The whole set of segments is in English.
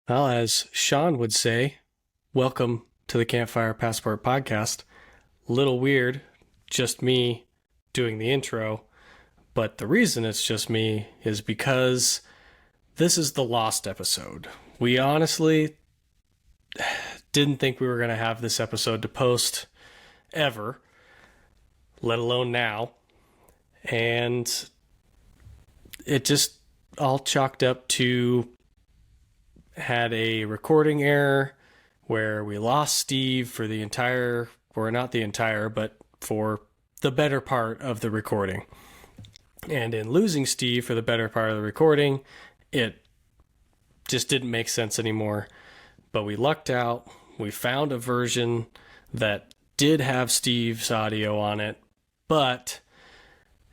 Well, as Sean would say, welcome to the Campfire Passport Podcast. Little weird, just me doing the intro, but the reason it's just me is because this is the lost episode. We honestly didn't think we were going to have this episode to post ever, let alone now. And it just all chalked up to had a recording error where we lost Steve for the entire, or not the entire, but for the better part of the recording. And in losing Steve for the better part of the recording, it just didn't make sense anymore. But we lucked out. We found a version that did have Steve's audio on it, but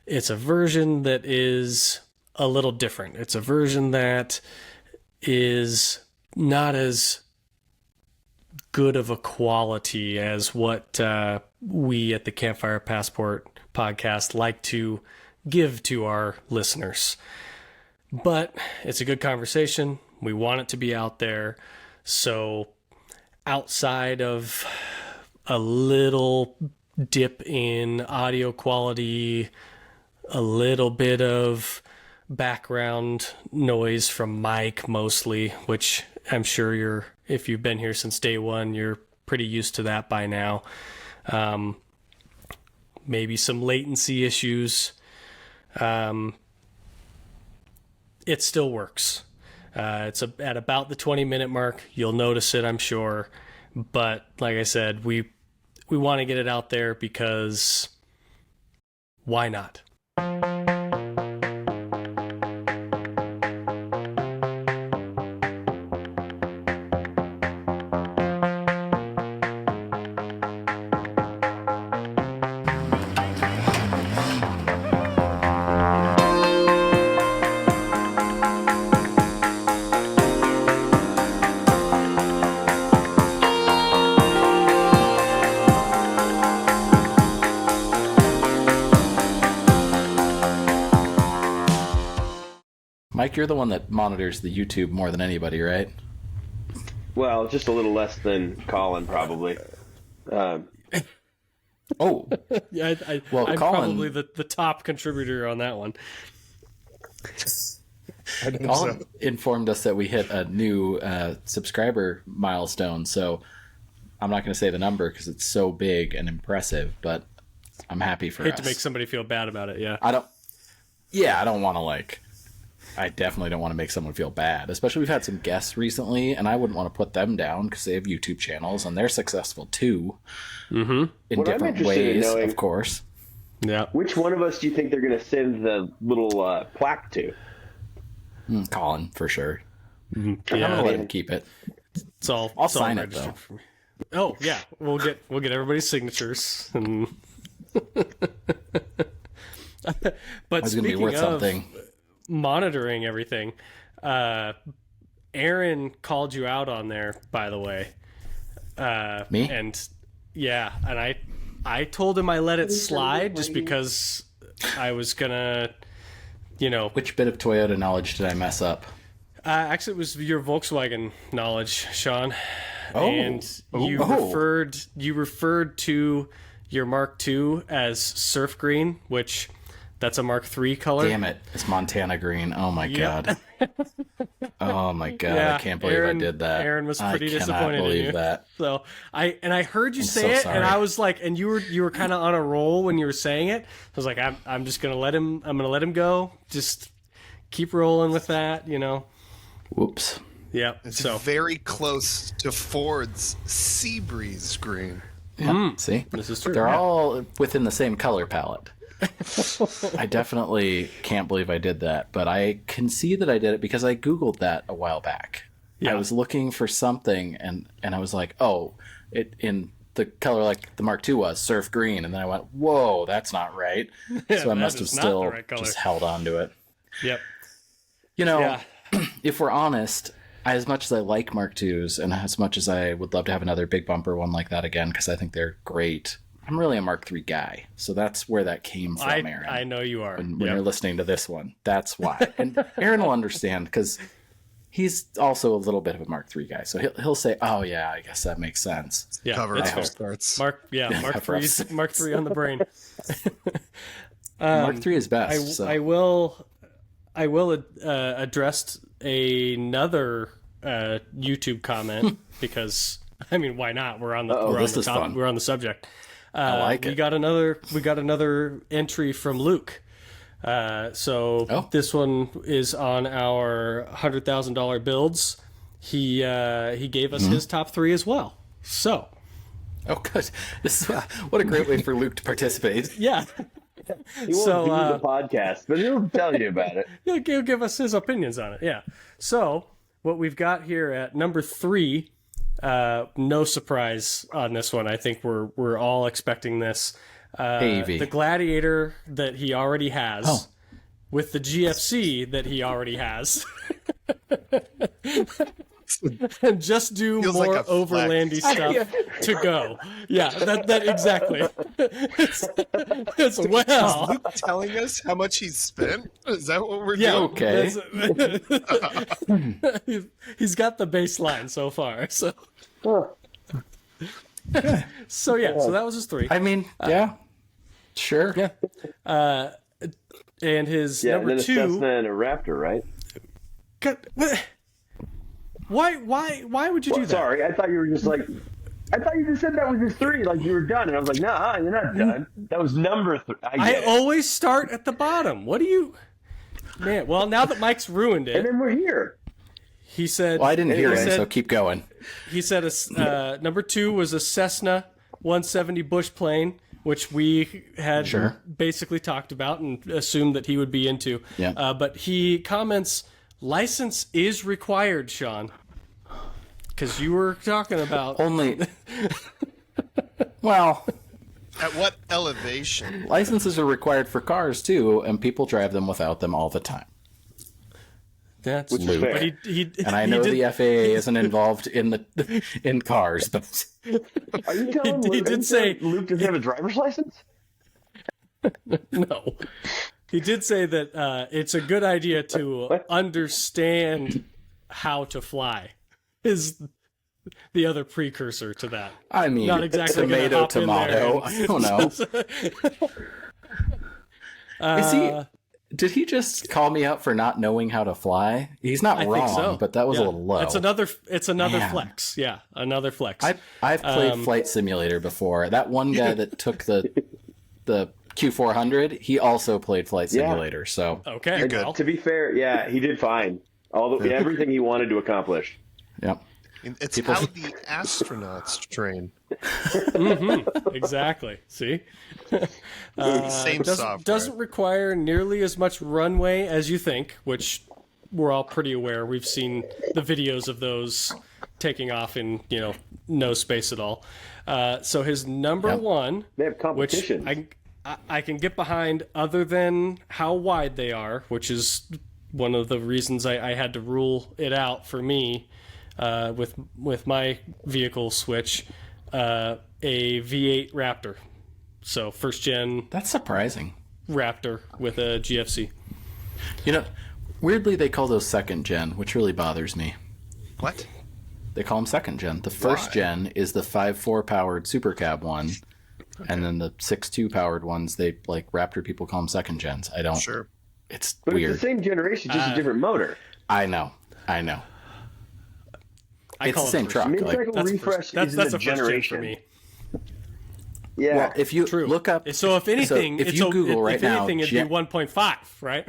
it's a version that is a little different. It's a version that is not as good of a quality as what we at the Campfire Passport podcast like to give to our listeners. But it's a good conversation. We want it to be out there. So outside of a little dip in audio quality, a little bit of background noise from Mike mostly, which I'm sure if you've been here since day one, you're pretty used to that by now. Maybe some latency latency issues. It still works. It's at about the 20-minute mark. You'll notice it, I'm sure. But like I said, we want to get it out there because why not? Mike, you're the one that monitors the YouTube more than anybody, right? Well, just a little less than Colin, probably. Oh, Yeah, well, I'm Colin, probably the top contributor on that one. Colin informed us that we hit a new subscriber milestone, so I'm not going to say the number because it's so big and impressive, but I'm happy for Hate us. to make somebody feel bad about it, yeah. I don't want to I definitely don't want to make someone feel bad, especially we've had some guests recently, and I wouldn't want to put them down because they have YouTube channels and they're successful too, in What I'm different interested in ways, knowing- of course. Yeah. Which one of us do you think they're going to send the little plaque to? Colin, for sure. I'm Yeah, gonna let him keep it. I'll I'll sign it registered though. for me. Oh yeah, we'll get everybody's signatures and. But It's gonna be worth something. monitoring everything, Aaron called you out on there, by the way. Me? And yeah, and I told him I let it slide just because I was gonna, Which bit of Toyota knowledge did I mess up? actually it was your Volkswagen knowledge, Sean. Oh. And you referred to your Mark II as surf green, which that's a Mark III color. Damn it. It's Montana green. Oh my Yep. God. Oh my God. Yeah, I can't believe I did that. Aaron was pretty I disappointed cannot in believe you. that. So I heard you I'm say so it, sorry. and I was like, and you were kind of on a roll when you were saying it. I was like, I'm just gonna let him. I'm gonna let him go. Just keep rolling with that, Whoops. Yeah. It's So very close to Ford's Seabreeze green. Yeah, see? this is true. They're yeah. all within the same color palette. I definitely can't believe I did that, but I can see that I did it because I Googled that a while back. Yeah. I was looking for something and I was like, oh, it in the color like the Mark II was, surf green. And then I went, whoa, that's not right. Yeah, So I that must have is not the still right color. just held on to it. Yep. Yeah. Yeah. If we're honest, as much as I like Mark IIs and as much as I would love to have another big bumper one like that again because I think they're great, I'm really a Mark III guy. So that's where that came from, Aaron. I know you are. When Yep. you're listening to this one. That's why. And Aaron will understand because he's also a little bit of a Mark III guy, so he'll say, "Oh yeah, I guess that makes sense." Yeah, Cover it's up fair. starts. Mark III on the brain. Mark III is best. I will address another YouTube comment because I mean, why not? We're on the fun. We're on the subject. I like it. We got another entry from Luke. This one is on our $100,000 builds. He gave us his top 3 as well. So, oh, good. This is, what a great way for Luke to participate. yeah. He won't do the podcast, but he'll tell you about it. He'll give us his opinions on it. Yeah. So what we've got here at number 3, no surprise on this one. I think we're all expecting this. The Gladiator that he already has with the GFC that he already has. And just do Feels more like a overlandy stuff to go. Yeah, that exactly. It's well. Is Luke telling us how much he's spent? Is that what we're Yeah, doing? Okay. He's got the baseline so far. So so that was his 3. I mean, yeah, sure. Yeah. And his Yeah, number and then 2. a Cessna and a Raptor, right? God, why would you do that? Sorry, I thought you were just like. I thought you just said that was his 3, like you were done, and I was like, nah, you're not done. That was number 3. I always start at the bottom. What do you, man? Well, now that Mike's ruined And it, then we're here. he said. Well, I didn't hear he it, said- so keep going. He said number 2 was a Cessna 170 bush plane, which we had basically talked about and assumed that he would be into. Yeah. But he comments, license is required, Sean. Because you were talking about... Only, well, At what elevation? licenses are required for cars too, and people drive them without them all the time. That's Which is true. fair. But he And I know the FAA isn't involved in cars, but Are you telling He Luke, did say- Luke doesn't have a driver's license? No. He did say that it's a good idea to understand how to fly. Is the other precursor to that. I mean, Not exactly gonna tomato, hop in there tomato. I don't know. Is he? Did he just call me out for not knowing how to fly? He's not I wrong, think so. but that was a little low. It's another Man. flex. Yeah, another flex. I've played Flight Simulator before. That one guy that took the Q400, he also played Flight Simulator. So Okay, You're good. well, To be fair, yeah, he did fine. Everything he wanted to accomplish. yep. It's how the astronauts train. exactly. See, Same software. doesn't require nearly as much runway as you think, which we're all pretty aware. We've seen the videos of those taking off in no space at all. So his number 1, They have which competition. I can get behind, other than how wide they are, which is one of the reasons I had to rule it out for me with my vehicle switch, a V8 Raptor. So first gen That's surprising. Raptor with a GFC. Weirdly, they call those second gen, which really bothers me. What? They call them second gen. The first Why? gen is the 5.4 powered Super Cab one, and then the 6.2 powered ones, they like Raptor people call them second gens. I don't. Sure. It's But weird. it's the same generation, just a different motor. I know. I It's call the it same first- truck. Mid-cycle That's refresh first, that's is that's a a first gen generation. for me. Yeah. Well, if you True. look up, So if anything, if you Google right if now, anything, it'd be 1.5, right?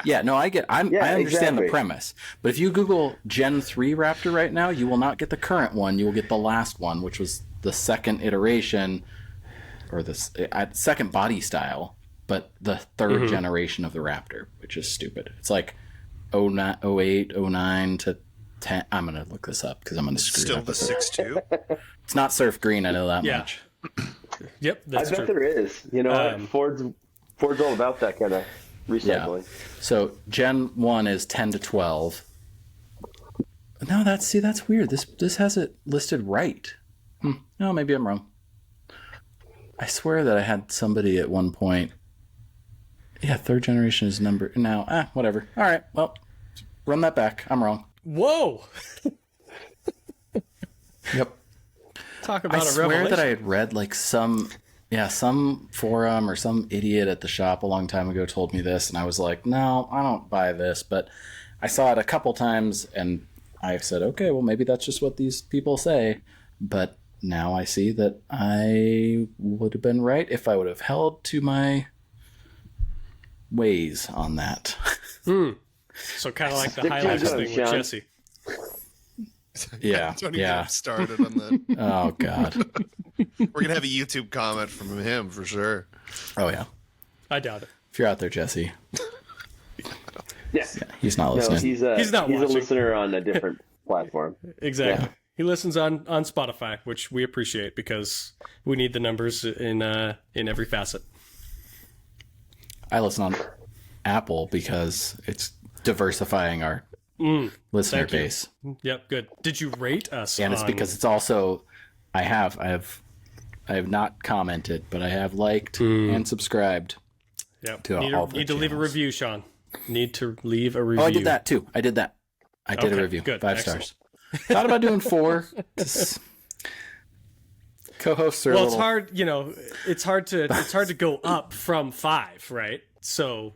yeah, no, I understand exactly. the premise. But if you Google Gen 3 Raptor right now, you will not get the current one. You will get the last one, which was the second iteration, or the second body style, but the third generation of the Raptor, which is stupid. It's like 09, 08, 09 to 10. I'm going to look this up because I'm going to screw it Still up. the 6.2? It's not surf green, I know that Yeah. much. Yep, I that's bet true. there is. You know what? Ford's all about that kind of recycling. So Gen 1 is 10 to 12. No, that's weird. This has it listed right. No, maybe I'm wrong. I swear that I had somebody at one point. Yeah, third generation is number now. Whatever. All right. Well, Run that back. I'm wrong. Whoa! Yep. Talk about I a swear revelation. that I had read like some forum or some idiot at the shop a long time ago told me this, and I was like, no, I don't buy this. But I saw it a couple times, and I said, okay, well, maybe that's just what these people say. But now I see that I would have been right if I would have held to my ways on that. So kind of like the Stick to your highlights guns, thing with Sean. Jesse. Yeah, Don't even yeah. get started on that. Oh, God. We're going to have a YouTube comment from him for sure. Oh, yeah. I doubt it. If you're out there, Jesse, Yes. he's not No, listening. he's not a watching. listener on a different platform. Exactly. Yeah. He listens on Spotify, which we appreciate because we need the numbers in every facet. I listen on Apple because it's diversifying our listener Thank you. base. Yep, good. Did you rate us? And it's because it's also I have not commented, but I have liked and subscribed. Yep. to Need, all to, the need to leave a channels. review, Sean. Need to leave a review. Oh, I did that too. I did that. I did Okay, a review. good. 5 Excellent. stars. Thought about doing 4. 'Cause co-hosts are Well, a it's little... hard. You know, it's hard to go up from 5, right? So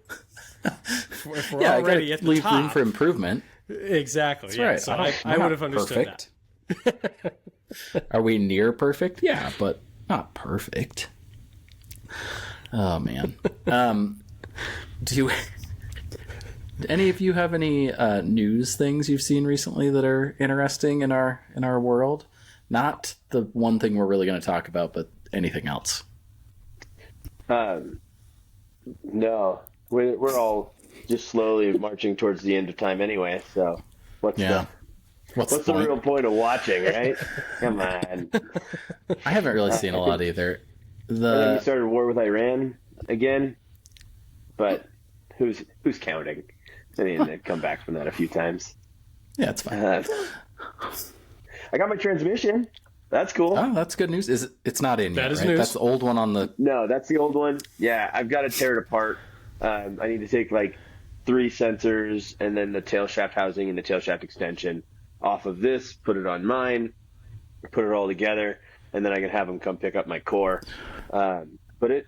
if we're Yeah, I already gotta at the leave top, room for improvement. exactly. That's Yeah. right. So I'm I not would have understood perfect. Are we near perfect? Yeah, but not perfect. Oh man. Do any of you have any news things you've seen recently that are interesting in our world? Not the one thing we're really going to talk about, but anything else. No, we're all just slowly marching towards the end of time anyway. So what's Yeah. What's the point? real point of watching, right? Come on. I haven't really seen a lot either. And then we The started a war with Iran again, but who's counting? I mean, they've come back from that a few times. yeah, it's fine. I got my transmission. That's cool. Oh, that's good news. It's not in That yet, is right? news. That's the old one on the. No, that's the old one. Yeah, I've got to tear it apart. I need to take like 3 sensors and then the tail shaft housing and the tail shaft extension off of this, put it on mine, put it all together, and then I can have them come pick up my core. But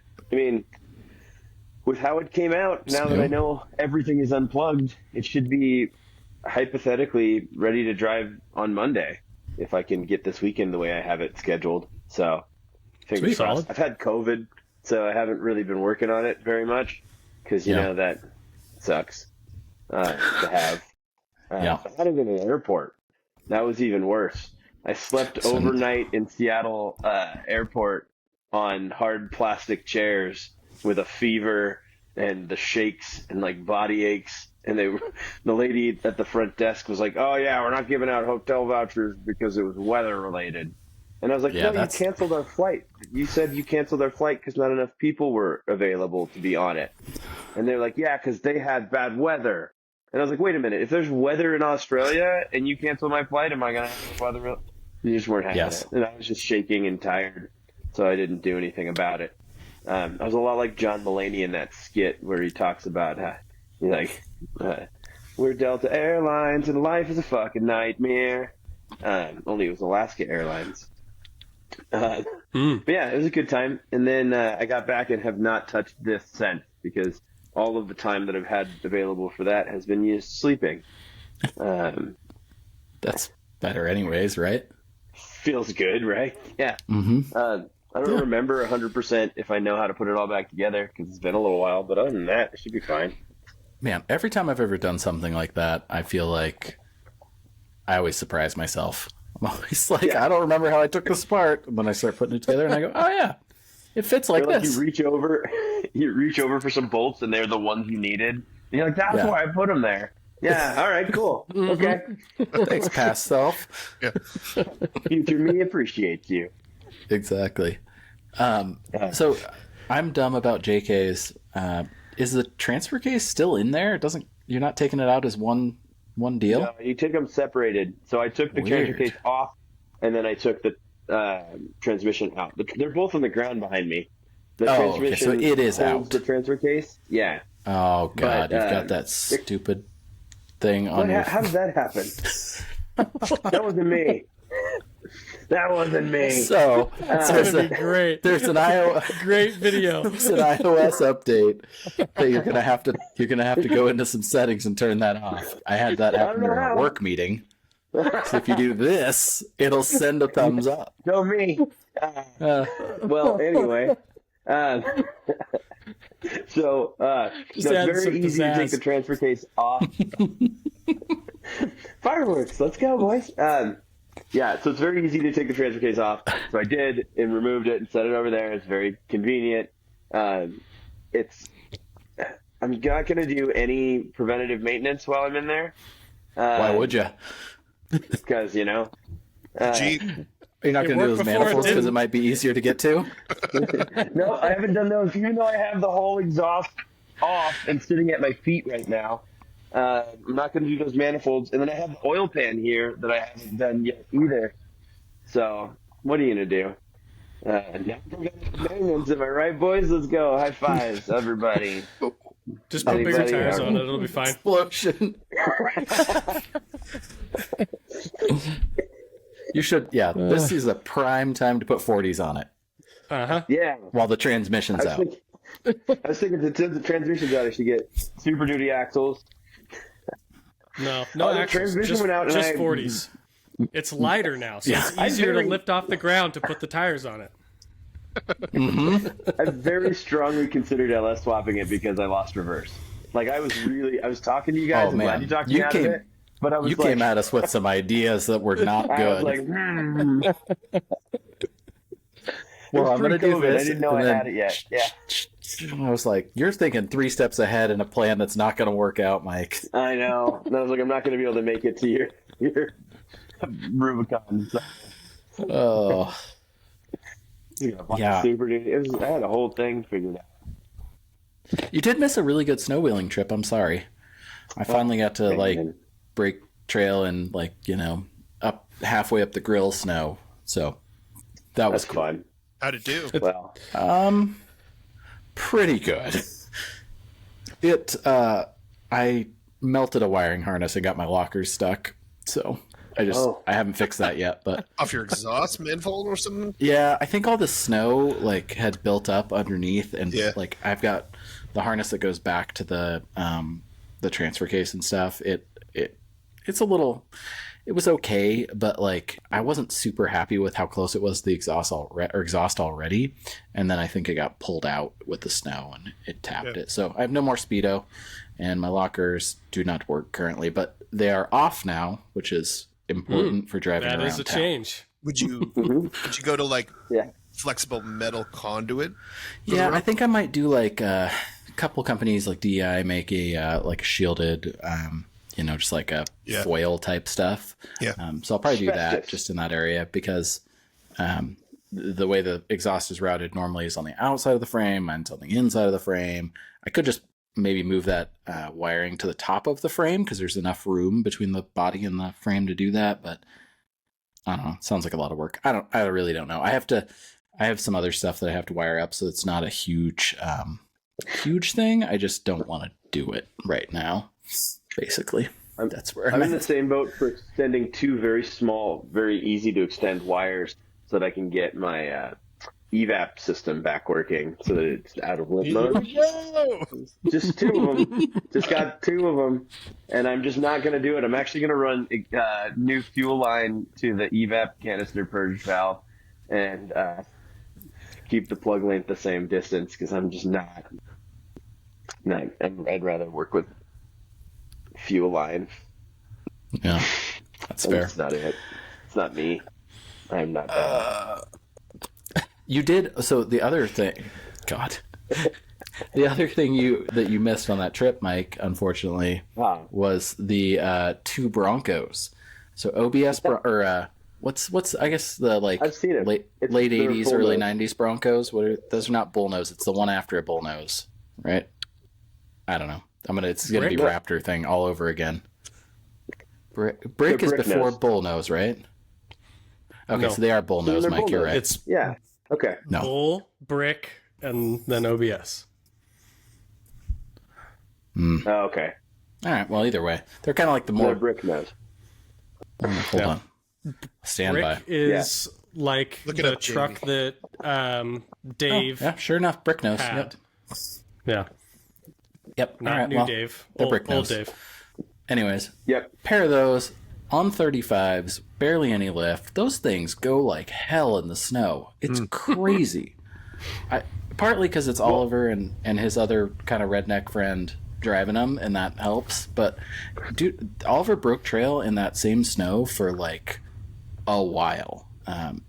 with how it came out, now that I know everything is unplugged, it should be hypothetically ready to drive on Monday if I can get this weekend the way I have it scheduled. So, fingers Sweet. crossed. Solid. I've had COVID, so I haven't really been working on it very much because you know that sucks to have. Yeah. I had it in an airport. That was even worse. I slept overnight in Seattle airport on hard plastic chairs with a fever and the shakes and like body aches. And the lady at the front desk was like, "Oh yeah, we're not giving out hotel vouchers because it was weather related." And I was like, Yeah, "No, you canceled our flight. You said you canceled our flight because not enough people were available to be on it." And they're like, "Yeah, because they had bad weather." And I was like, "Wait a minute. If there's weather in Australia and you cancel my flight, am I gonna have weather?" You just weren't having it, and I was just shaking and tired, so I didn't do anything about it. I was a lot like John Mulaney in that skit where he talks about how, we're Delta Airlines and life is a fucking nightmare. Only it was Alaska Airlines. But yeah, it was a good time. And then I got back and have not touched this since because all of the time that I've had available for that has been used sleeping. That's better, anyways, right? Feels good, right? Yeah. Mm-hmm. I don't remember 100% if I know how to put it all back together because it's been a little while. But other than that, it should be fine. Man, every time I've ever done something like that, I feel like I always surprise myself. I'm always like, I don't remember how I took this apart. When I start putting it together, and I go, oh yeah, it fits like this. You reach over for some bolts, and they're the ones you needed. And you're like, that's why I put them there. Yeah. All right. Cool. Okay. Thanks, past self. Yeah. Future me appreciates you. Exactly. So I'm dumb about JK's. Is the transfer case still in there? It doesn't. You're not taking it out as one deal? No, you took them separated. So I took the transfer case off, and then I took the transmission out. They're both on the ground behind me. The transmission okay. So it is holds out. the transfer case. Yeah. Oh god, But, you've got that stupid thing on your... How did that happen? That wasn't me. That wasn't me. So It's gonna be great. there's an Great video. there's an iOS update that you're gonna have to go into some settings and turn that off. I had that happen during a work meeting. So if you do this, it'll send a thumbs up. No, me. Well, anyway. So it's very easy to take the transfer case off. Fireworks, let's go, boys. Yeah, so it's very easy to take the transfer case off. So I did and removed it and set it over there. It's very convenient. I'm not going to do any preventative maintenance while I'm in there. Why would you? Because, Gee, You're not going to do those manifolds because it might be easier to get to? no, I haven't done those. Even though I have the whole exhaust off and sitting at my feet right now, I'm not going to do those manifolds. And then I have the oil pan here that I haven't done yet either. So, what are you going to do? Maintenance, am I right, boys? Let's go. High fives, everybody. Just put bigger tires on it. It'll be fine. Explosion. You should, this is a prime time to put 40s on it. Uh-huh. Yeah. While the transmission's out. I was thinking the transmission's out, I should get Super Duty axles. No the axles. transmission Just, went out and just I- 40s. It's lighter now, so it's I easier to very- lift off the ground to put the tires on it. I very strongly considered LS swapping it because I lost reverse. Like, I was talking to you guys. Oh, I'm man. glad you talked me out of it. But I was You like, came at us with some ideas that were not I was good. like, Well, I'm going to do COVID. this. I didn't know and I then- had it yet. Yeah. I was like, you're thinking 3 steps ahead in a plan that's not going to work out, Mike. I know. And I was like, I'm not going to be able to make it to your Rubicon. So, Oh, yeah. Super Duty. I had a whole thing figured out. You did miss a really good snow wheeling trip. I'm sorry. I finally got to break trail and up halfway up the grill snow. So that was That's cool. fun. how'd it do? Well, Pretty good. I melted a wiring harness and got my lockers stuck. So I haven't fixed that yet, but Off your exhaust manifold or something? yeah, I think all the snow had built up underneath, and Yeah. I've got the harness that goes back to the transfer case and stuff. It's a little. It was okay, but I wasn't super happy with how close it was to the exhaust already, and then I think it got pulled out with the snow and it tapped it. So I have no more speedo, and my lockers do not work currently, but they are off now, which is important for driving around That is a town. change. Would you go to flexible metal conduit? Yeah, I think I might do a couple companies like DEI make a shielded, just like a foil type stuff. Yeah. So I'll probably do that just in that area because the way the exhaust is routed normally is on the outside of the frame, mine's on the inside of the frame. I could just maybe move that wiring to the top of the frame because there's enough room between the body and the frame to do that, but I don't know. It sounds like a lot of work. I really don't know. I have some other stuff that I have to wire up, so it's not a huge thing. I just don't want to do it right now. Basically, that's where I'm in the same boat for extending 2 very small, very easy to extend wires so that I can get my evap system back working so that it's out of limp mode. Just 2 of them. Just got 2 of them, and I'm just not going to do it. I'm actually going to run new fuel line to the evap canister purge valve and keep the plug length the same distance because I'm just not. I'd rather work with fuel line. Yeah, that's fair. That's not it. It's not me. I'm not bad. You did. So the other thing, God, the other thing that you missed on that trip, Mike, unfortunately, was the 2 Broncos. So OBS what's I guess the I've seen it. late They're 80s, early bullnose. 90s Broncos. Those are not bullnose. It's the one after a bullnose, right? I don't know. It's gonna be Brick? Raptor thing all over again. Brick is brick before nose. bullnose, right? Okay, No. so they are bullnose, they're Mike. You're bullnose. right. It's Yeah. Okay. No. bull, brick, and then OBS. Oh, okay. All right. Well, either way, they're kind of like the They're more. brick nose. Hold on. Stand Brick by. is like Look it the up, truck that Dave Yeah, sure enough, brick nose. had. Yep. Yeah, Yep. not All right. new Well, Dave. they're Old, brick old nose. Dave. anyways, Yep. pair of those on 35s, barely any lift. Those things go like hell in the snow. It's crazy. Partly because it's Oliver and his other kind of redneck friend driving them, and that helps. But dude, Oliver broke trail in that same snow for like a while. And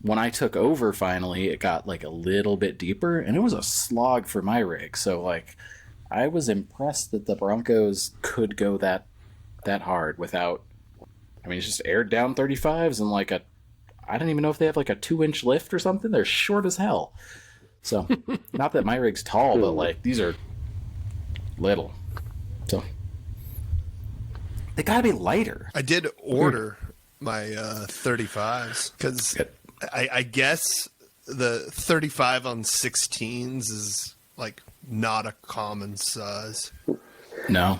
when I took over finally, it got like a little bit deeper, and it was a slog for my rig. So like, I was impressed that the Broncos could go that hard without. I mean, it's just aired down 35s and like I don't even know if they have like a 2-inch lift or something. They're short as hell. So, not that my rig's tall, but like these are little. So, they gotta be lighter. I did order my 35s because I guess the 35 on 16s is like not a common size. No,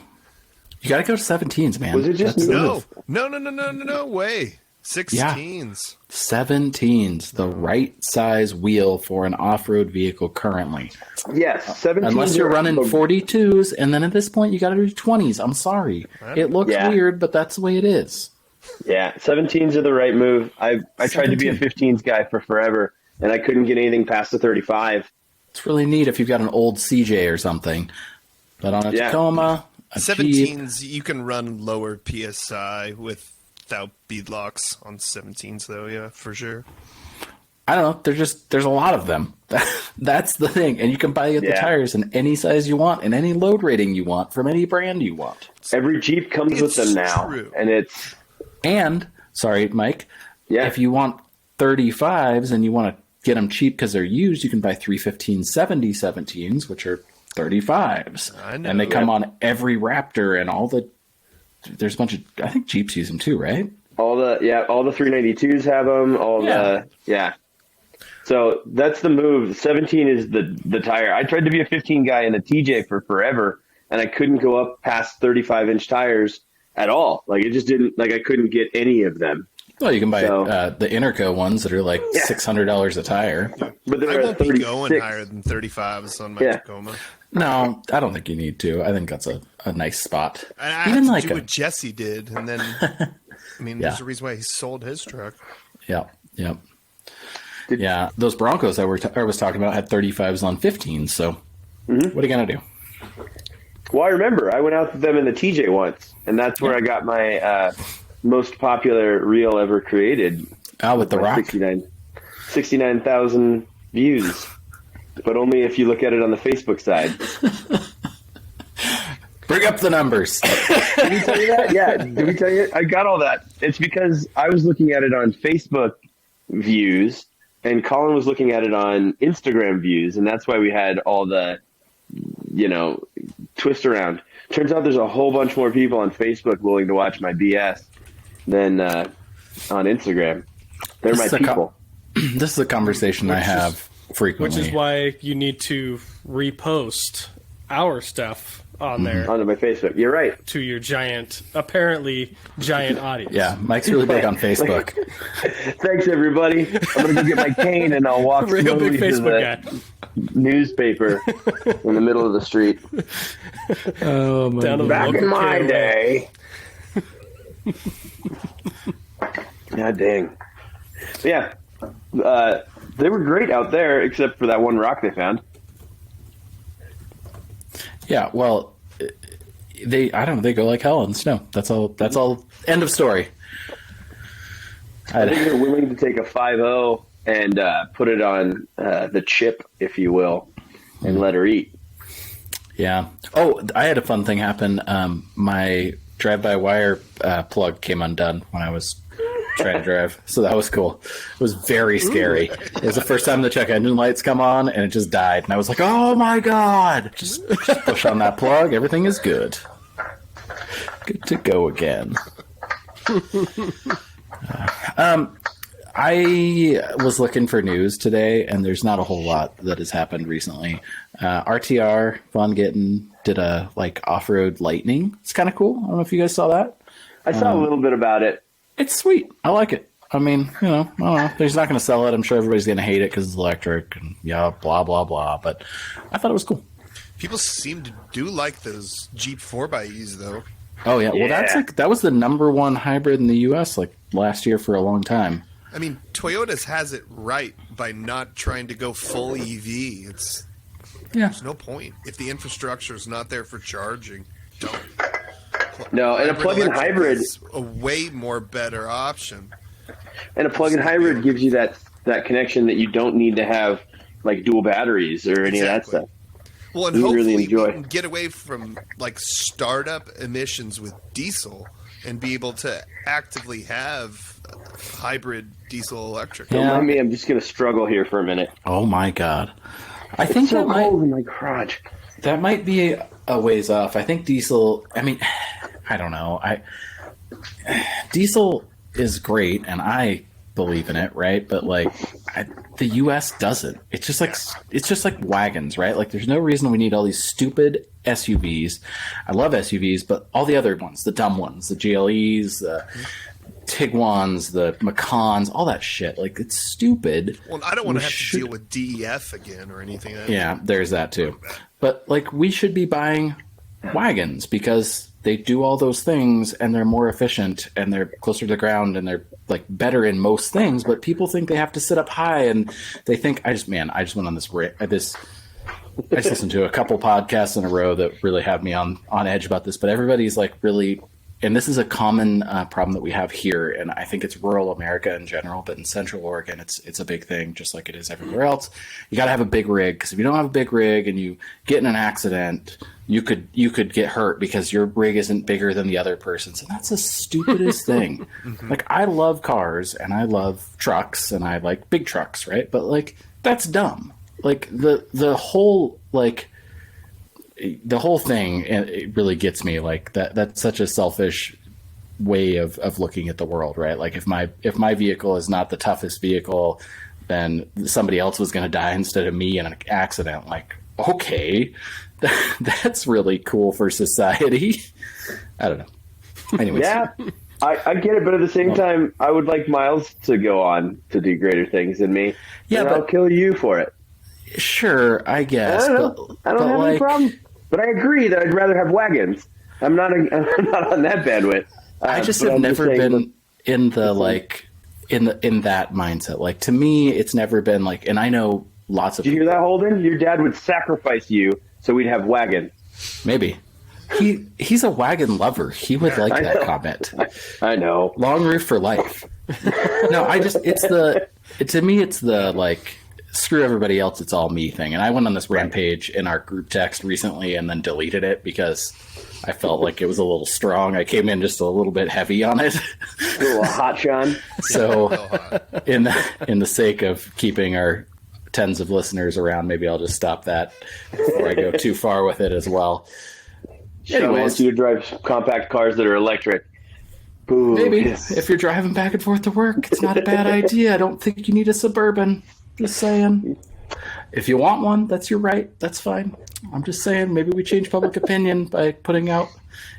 you gotta go to 17s, man. Was it just That's the me? move. No way. 16s. 17s, the right size wheel for an off-road vehicle currently. Yes, 17. Unless you're running 42s, and then at this point you got to do 20s. I'm sorry, it looks Yeah. weird, but that's the way it is. Yeah, 17s are the right move. I tried to be a 15s guy for forever, and I couldn't get anything past the 35. It's really neat if you've got an old CJ or something, but on a Yeah. Tacoma, a Jeep, 17s, you can run lower PSI without beadlocks on 17s, though. Yeah, for sure. I don't know. There's a lot of them. That's the thing, and you can buy the Yeah. tires in any size you want, and any load rating you want from any brand you want. Every Jeep comes with them now, true. and it's And sorry, Mike. yeah. If you want 35s and you want to get them cheap because they're used, you can buy 315/70 17s, which are 35s. I know. And they come on every Raptor and all the. There's a bunch of. I think Jeeps use them too, right? all the 392s have them. So that's the move. 17 is the tire. I tried to be a 15 guy in a TJ for forever, and I couldn't go up past 35-inch tires at all. Like it just didn't. Like I couldn't get any of them. Well, you can buy So- the Interco ones that are like Yeah. $600 a tire. But I they're at won't be 36. going higher than 35s on my Yeah. Tacoma. No, I don't think you need to. I think that's a nice spot. And I Even had to like do a what Jesse did, and then I mean, Yeah. there's a reason why he sold his truck. Yep. Yeah, those Broncos I was talking about had 35s on 15s. So what are you gonna do? Well, I remember I went out with them in the TJ once, and that's where I got my most popular reel ever created. With the My rock. 69,000 views, but only if you look at it on the Facebook side. Bring up the numbers. Did we tell you that? Yeah, did we tell you? I got all that. It's because I was looking at it on Facebook views, and Colin was looking at it on Instagram views, and that's why we had all the, twist around. Turns out there's a whole bunch more people on Facebook willing to watch my BS than on Instagram. They're my This is a people. This is a conversation I have frequently. Which is why you need to repost our stuff on there Onto my Facebook. You're right. to your apparently giant audience. Yeah, Mike's really big on Facebook. Thanks, everybody. I'm going to go get my cane, and I'll walk Real slowly big to Facebook the guy. newspaper in the middle of the street. Oh my Down to the Back local in my KOA. day. God dang. Yeah. They were great out there, except for that one rock they found. Yeah, well, they go like hell in the snow. That's all. End of story. I think they're willing to take a 5.0 and put it on the chip, if you will, and let her eat. Yeah. Oh, I had a fun thing happen. My drive-by-wire plug came undone when I was trying to drive, so that was cool. It was very scary. It was the first time the check engine lights come on, and it just died. And I was like, "Oh my god!" Just push on that plug. Everything is good. Good to go again. I was looking for news today, and there's not a whole lot that has happened recently. RTR, Von Gittin, did a like off-road lightning. It's kind of cool. I don't know if you guys saw that. I saw a little bit about it. It's sweet. I like it. I mean, I don't know. He's not going to sell it. I'm sure everybody's going to hate it because it's electric and blah, blah, blah. But I thought it was cool. People seem to do like those Jeep 4xEs, though. Oh, yeah. Well, that was the number one hybrid in the U.S. like last year for a long time. I mean, Toyota's has it right by not trying to go full EV. There's no point. If the infrastructure is not there for charging, don't. No, and a plug-in hybrid is a way more better option. And a plug-in hybrid gives you that connection that you don't need to have like dual batteries or any of that stuff. Well, and hopefully we can get away from like startup emissions with diesel and be able to actively have hybrid diesel electric. Don't mind me, I'm just going to struggle here for a minute. Oh my God. I think it's so cold in my garage. That might be a ways off. I think diesel, I mean, I don't know. Diesel is great, and I believe in it, right? But like, the U.S. doesn't. It's just like wagons, right? Like, there's no reason we need all these stupid SUVs. I love SUVs, but all the other ones, the dumb ones, the GLEs, the Tiguan's, the Macans, all that shit. Like, it's stupid. Well, I don't want to have to deal with DEF again or anything. Yeah, there's that too. But like, we should be buying wagons because they do all those things and they're more efficient and they're closer to the ground and they're like better in most things. But people think they have to sit up high and they think I just went on this. I just listened to a couple podcasts in a row that really have me on edge about this. But everybody's like really. And this is a common problem that we have here, and I think it's rural America in general, but in Central Oregon, it's a big thing, just like it is everywhere else. You got to have a big rig, because if you don't have a big rig and you get in an accident, you could get hurt because your rig isn't bigger than the other person's, and that's the stupidest thing. Like, I love cars and I love trucks and I like big trucks, right? But like, that's dumb. Like the whole like. The whole thing, it really gets me. Like that's such a selfish way of looking at the world, right? Like if my vehicle is not the toughest vehicle, then somebody else was going to die instead of me in an accident. Like, okay, that's really cool for society. I don't know. Anyways. Yeah, I get it, but at the same time, I would like Miles to go on to do greater things than me. Yeah, but I'll kill you for it. Sure, I guess. I don't have any problem. But I agree that I'd rather have wagons. I'm not on that bandwidth. I just have never been in the like in that mindset. Like, to me, it's never been like. And I know lots of. Did you hear that, Holden? Your dad would sacrifice you so we'd have wagon. Maybe he's a wagon lover. He would like that comment. I know. Long roof for life. No, to me it's the like. Screw everybody else, it's all me thing. And I went on this rampage in our group text recently and then deleted it because I felt like it was a little strong. I came in just a little bit heavy on it. A little hot, Sean. So in the sake of keeping our tens of listeners around, maybe I'll just stop that before I go too far with it as well. Sean wants you to drive compact cars that are electric. Ooh, maybe. If you're driving back and forth to work, it's not a bad idea. I don't think you need a Suburban. Just saying. If you want one, that's your right. That's fine. I'm just saying, maybe we change public opinion by putting out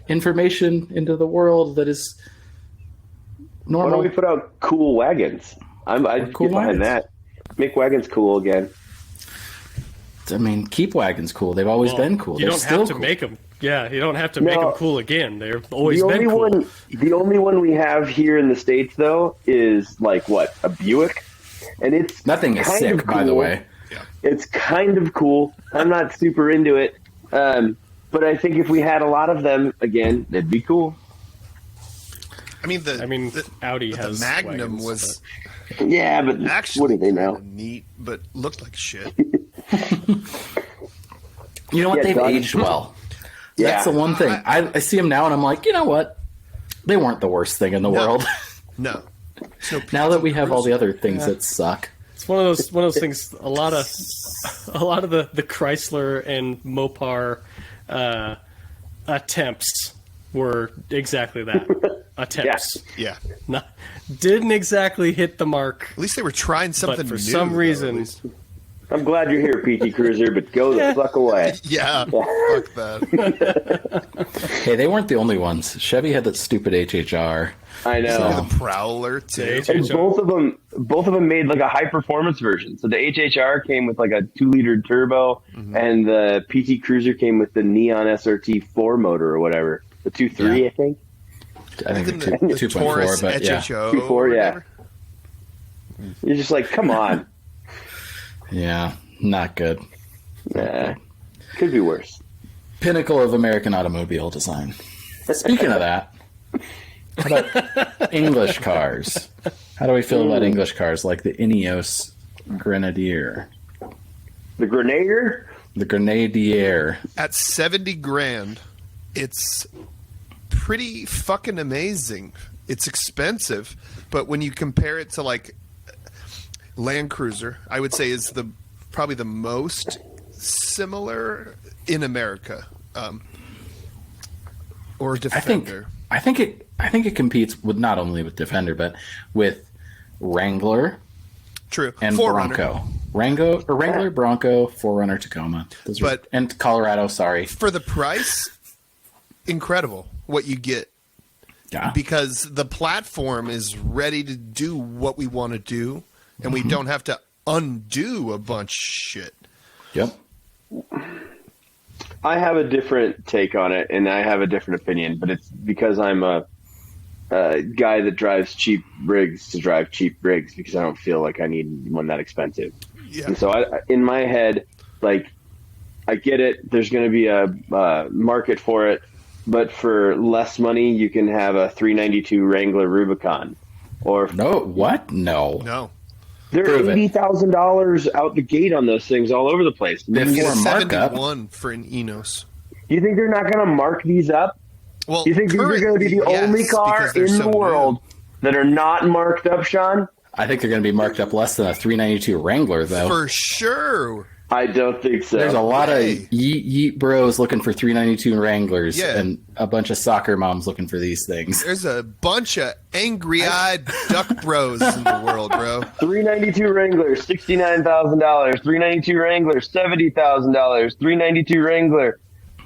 information into the world that is normal. Why don't we put out cool wagons? I'd cool get behind that. Make wagons cool again. I mean, keep wagons cool. They've always been cool. You don't have to make them. Yeah, you don't have to make them cool again. They've always been cool. The only one we have here in the States, though, is like what? A Buick? And it's nothing is sick, by the way. Yeah. It's kind of cool. I'm not super into it, but I think if we had a lot of them again, it'd be cool. I mean, Audi has the Magnum wagons, was. Yeah, but actually, what do they know? Neat, but looked like shit. You know what? They've aged well. Yeah. That's the one thing. I see them now, and I'm like, you know what? They weren't the worst thing in the world. No. Now that we have all the other things that suck, it's one of those things. A lot of the Chrysler and Mopar attempts were exactly that. Attempts. Yeah. Didn't exactly hit the mark. At least they were trying something but for new. some reason, I'm glad you're here, PT Cruiser, but go the fuck away. Yeah, fuck that. Hey, they weren't the only ones. Chevy had that stupid HHR. I know. So- The Prowler too. And both of them made like a high performance version. So the HHR came with like a 2-liter turbo, and the PT Cruiser came with the Neon SRT 4 motor or whatever, the 2.3, Yeah. I think. I think Then the 2.4, Taurus but yeah. HHO. 2.4, or yeah. whatever. You're just like, come on. Yeah, not good. Nah, could be worse. Pinnacle of American automobile design. Speaking of that, how about English cars? How do we feel about English cars like the Ineos Grenadier? The Grenadier? The Grenadier. At 70 grand, it's pretty fucking amazing. It's expensive, but when you compare it to like Land Cruiser, I would say is probably the most similar in America, or Defender. I think it competes with not only with Defender but with Wrangler True. and 4Runner. Bronco. Wrangler, Bronco, 4Runner, Tacoma. And Colorado, sorry. For the price, incredible what you get. Yeah. Because the platform is ready to do what we want to do, and we don't have to undo a bunch of shit. Yep. I have a different take on it, and I have a different opinion, but it's because I'm a guy that drives cheap rigs to drive cheap rigs because I don't feel like I need one that expensive. Yeah. And so in my head, like, I get it. There's going to be a market for it, but for less money, you can have a 392 Wrangler Rubicon. Or No, what? No. No. they're Prove it. $80,000 out the gate on those things all over the place. If You for a think markup. 71 for an Enos. they're not going to mark these up? Well, You think these are going to be the currently, only yes, car because they're in so the world that are not marked up, Sean? I think they're going to be marked up less than a 392 Wrangler, new. though. For sure. I don't think so. There's a lot of Hey. yeet bros looking for 392 Wranglers, Yeah. and a bunch of soccer moms looking for these things. There's a bunch of angry-eyed duck bros in the world, bro. 392 Wrangler, $69,000. 392 Wrangler, $70,000. 392 Wrangler,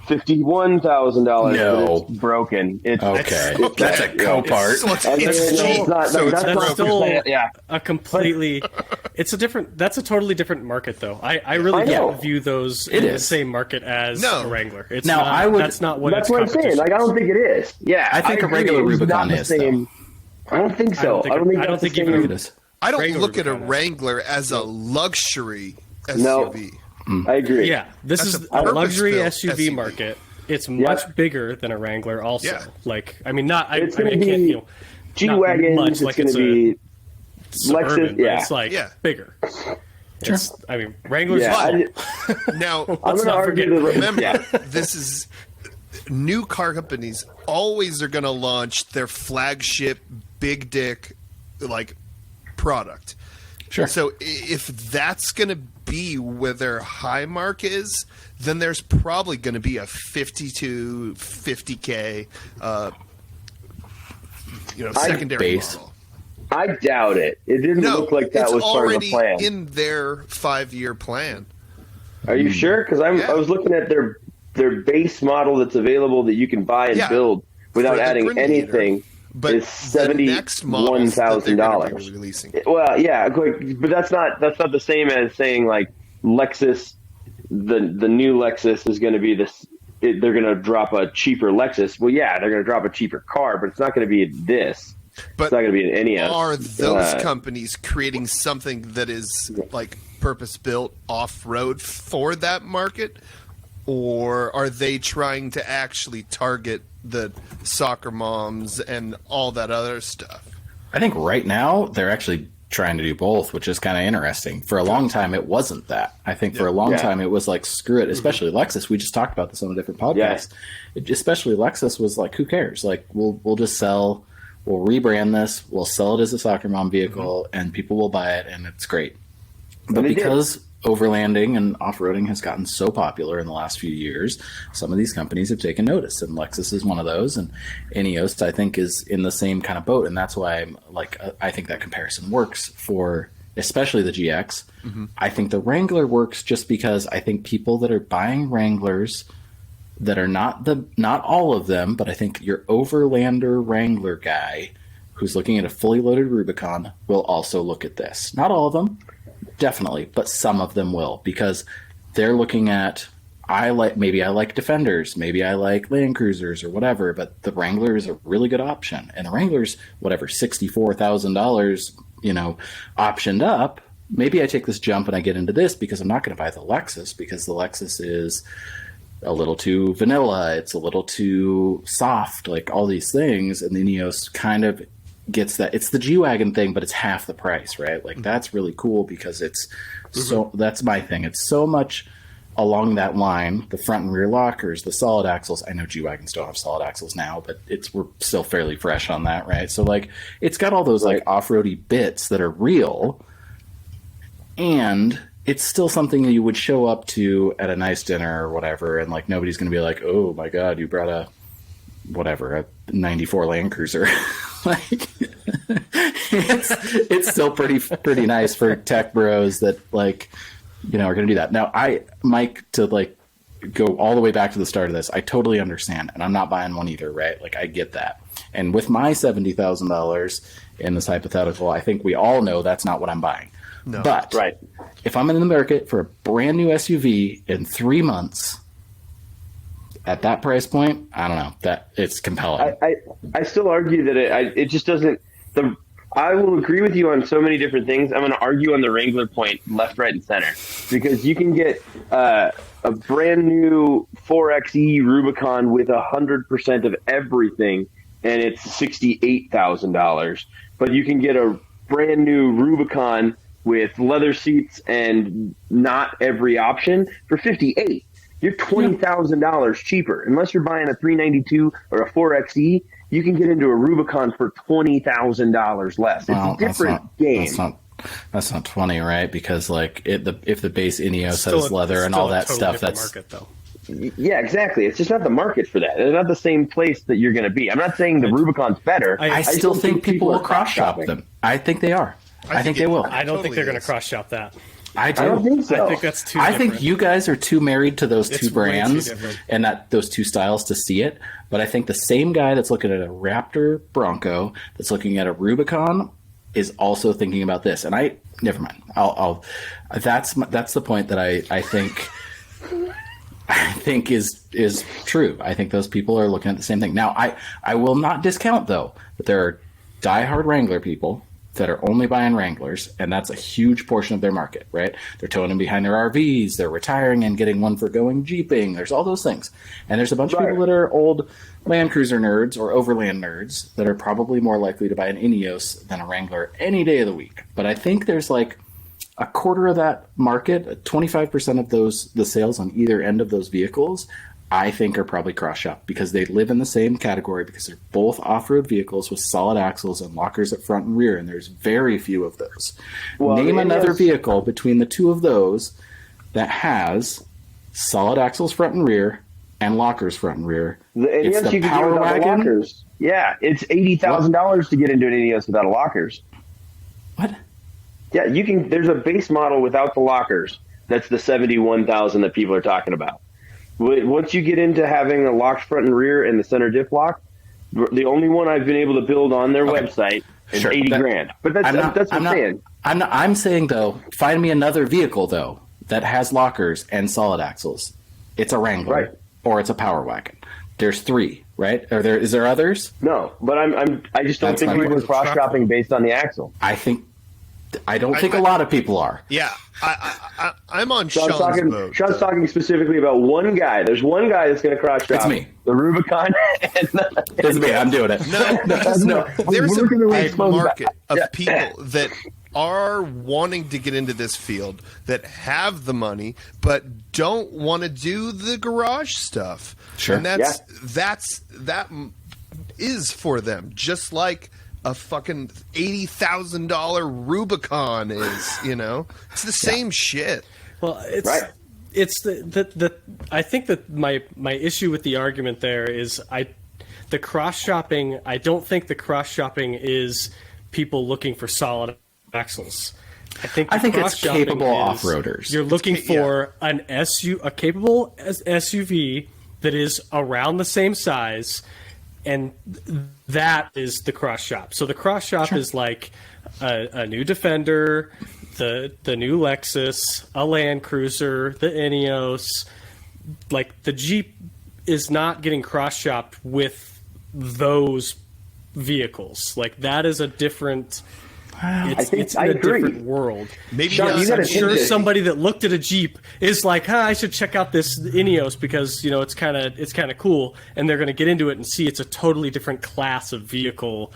$51,000. No. But it's broken. It's Okay, okay. that's a co-part. So it's It's cheap, not- so it's that's not broken. still- for sale. Yeah. A completely, that's a totally different market though. I really I know. don't view those It in the is. same market as No. a Wrangler. It's Now, not, I would- that's not what That's it's what I'm saying. Like, I don't think it is. Yeah. I think a agree. regular It's Rubicon not the is, though. same. I don't think so. I don't think that's the even- same. It is. I don't Wrangler look at a Rubicon is. Wrangler as a luxury No. SUV. I agree. Yeah, this That's is a a luxury purpose-built SUV SUV. market. It's much bigger than a Wrangler. Also, Yeah. like I mean, not I, It's I, mean, I gonna can't be you know, G-Wagons, much it's like going it's to be Suburban, Lexus, but yeah. it's like Yeah. bigger. It's, I mean, Wranglers. Yeah, Now, I'm Let's going to not argue forget- that. remember, Yeah. this is new car companies always are going to launch their flagship big dick like product. Sure. So if that's going to be where their high mark is, then there's probably going to be a 52, 50K, secondary base. model. I doubt it. It didn't No, look like that it's was part of already the plan. in their 5-year plan. Are you sure? Because Yeah. I was looking at their base model that's available that you can buy and Yeah. build without For the adding Grenadier. anything. But It's the next models that they're going to be $71,000. releasing. Well, yeah, but that's not the same as saying like Lexus. The new Lexus is going to be this. They're going to drop a cheaper Lexus. Well, yeah, they're going to drop a cheaper car, but it's not going to be this. But It's not going to be an Ineos. are those companies creating something that is like purpose built off road for that market, or are they trying to actually target the soccer moms and all that other stuff? I think right now they're actually trying to do both, which is kind of interesting. For a long time, it wasn't that. I think for a long Yeah. time, it was like, screw it, especially Lexus. We just talked about this on a different podcast. Especially Lexus was like, who cares? Like, we'll just sell, we'll rebrand this, we'll sell it as a soccer mom vehicle, and people will buy it, and it's great. But they did. because overlanding and off-roading has gotten so popular in the last few years, some of these companies have taken notice, and Lexus is one of those, and Ineos, I think, is in the same kind of boat, and that's why I think that comparison works for especially the GX. I think the Wrangler works just because I think people that are buying Wranglers that are not all of them, but I think your overlander Wrangler guy who's looking at a fully loaded Rubicon will also look at this. Not all of them, definitely, but some of them will, because they're looking at, maybe I like Defenders, maybe I like Land Cruisers or whatever, but the Wrangler is a really good option. And the Wrangler's, whatever, $64,000, optioned up. Maybe I take this jump and I get into this because I'm not going to buy the Lexus, because the Lexus is a little too vanilla. It's a little too soft, like all these things. And the Ineos kind of gets that. It's the G-Wagon thing, but it's half the price, right? Like that's really cool because it's so, that's my thing. It's so much along that line, the front and rear lockers, the solid axles. I know G-Wagons don't have solid axles now, but we're still fairly fresh on that, right? So like it's got all those like off-roady bits that are real, and it's still something that you would show up to at a nice dinner or whatever, and like nobody's going to be like, oh my god, you brought a 94 Land Cruiser. Like it's still pretty nice for tech bros that like are going to do that. Now Mike, to like go all the way back to the start of this, I totally understand, and I'm not buying one either, right? Like I get that. And with my $70,000 in this hypothetical, I think we all know that's not what I'm buying. No. But if I'm in the market for a brand new SUV in 3 months at that price point, I don't know, that it's compelling. I still argue that it just doesn't. I will agree with you on so many different things. I'm going to argue on the Wrangler point left, right, and center, because you can get a brand new 4xe Rubicon with 100% of everything, and it's $68,000. But you can get a brand new Rubicon with leather seats and not every option for $58,000. You're $20,000 cheaper. Unless you're buying a 392 or a 4xe, you can get into a Rubicon for $20,000 less. It's a different game. That's not 20, right? Because like if the base Ineos has leather and all that stuff, that's market though. Yeah, exactly. It's just not the market for that. It's not the same place that you're going to be. I'm not saying the Rubicon's better. I still think people will cross shop them. I think they are. I think they will. I don't think they're going to cross shop that. I do. I don't think so. I think that's too I different. think you guys are too married to those It's two way too brands different. and those two styles to see it. But I think the same guy that's looking at a Raptor Bronco that's looking at a Rubicon is also thinking about this. And never mind. That's the point that I think is true. I think those people are looking at the same thing. Now, I will not discount though that there are diehard Wrangler people that are only buying Wranglers, and that's a huge portion of their market, right? They're towing them behind their RVs, they're retiring and getting one for going Jeeping. There's all those things. And there's a bunch of people that are old Land Cruiser nerds or overland nerds that are probably more likely to buy an Ineos than a Wrangler any day of the week. But I think there's like a quarter of that market, 25% of the sales on either end of those vehicles, I think are probably cross-shop because they live in the same category because they're both off-road vehicles with solid axles and lockers at front and rear, and there's very few of those. Well, name another vehicle between the two of those that has solid axles front and rear and lockers front and rear. It's the Power Wagon. Lockers. Yeah, it's $80,000 to get into an Ineos without lockers. What? Yeah, you can. There's a base model without the lockers. That's the $71,000 that people are talking about. Once you get into having a locked front and rear and the center diff lock, the only one I've been able to build on their website is $80,000. But that's what I'm saying. I'm saying though, find me another vehicle though that has lockers and solid axles. It's a Wrangler or it's a Power Wagon. There's three, right? Is there others? No, but I just don't think people are cross shopping based on the axle. I don't think a lot of people are. Yeah, I'm on Sean's boat. Sean's talking specifically about one guy. There's one guy that's going to cross shop. It's me. The Rubicon. It's me. I'm doing it. No. There's a big market of people that are wanting to get into this field that have the money but don't want to do the garage stuff. Sure. And that is for them, just like a fucking $80,000 Rubicon is, it's the same shit. Well, it's the I think that my issue with the argument there is the cross shopping. I don't think the cross shopping is people looking for solid axles. I think it's cross-shopping capable is off-roaders. You're looking for a capable SUV that is around the same size, and that is the cross shop. So the cross shop is like a new Defender, the new Lexus, a Land Cruiser, the Ineos. Like the Jeep is not getting cross shopped with those vehicles. Like that is a different. It's in a different world. Maybe Sean, I'm sure somebody that looked at a Jeep is like, I should check out this Ineos because it's kind of cool, and they're going to get into it and see it's a totally different class of vehicle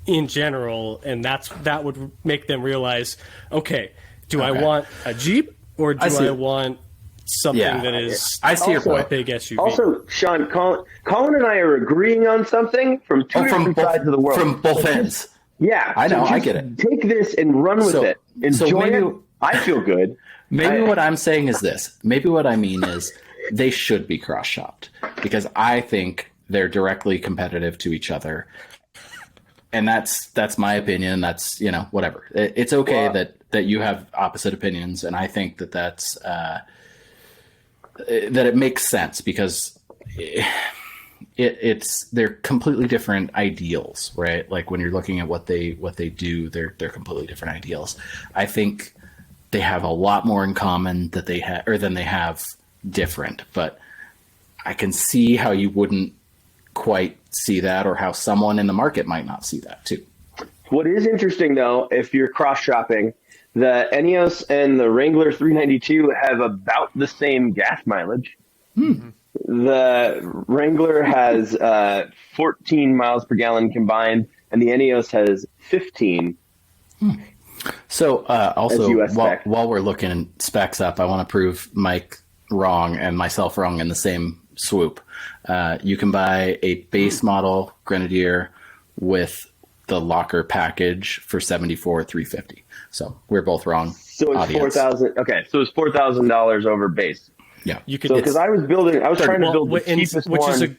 in general, and that would make them realize, okay, do I want a Jeep or do I want something that is I see your point. a big SUV? Also, Sean, Colin and I are agreeing on something from two different sides of the world. From both ends. Yeah, I know. So I get it. Take this and run with it. Enjoy it. I feel good. Maybe what I'm saying is this. Maybe what I mean is they should be cross-shopped because I think they're directly competitive to each other. And that's my opinion. That's, whatever. It's okay that you have opposite opinions. And I think that's that it makes sense because they're completely different ideals, right? Like when you're looking at what they do, they're completely different ideals. I think they have a lot more in common than they have different, but I can see how you wouldn't quite see that, or how someone in the market might not see that too. What is interesting though, if you're cross shopping, the Ineos and the Wrangler 392 have about the same gas mileage. The Wrangler has 14 miles per gallon combined, and the Ineos has 15. So also, US spec. while we're looking specs up, I want to prove Mike wrong and myself wrong in the same swoop. You can buy a base model Grenadier with the locker package for $74,350. So we're both wrong. So it's $4,000. Okay, so it's $4,000 over base. Yeah, you could. Because I was trying to build the cheapest one.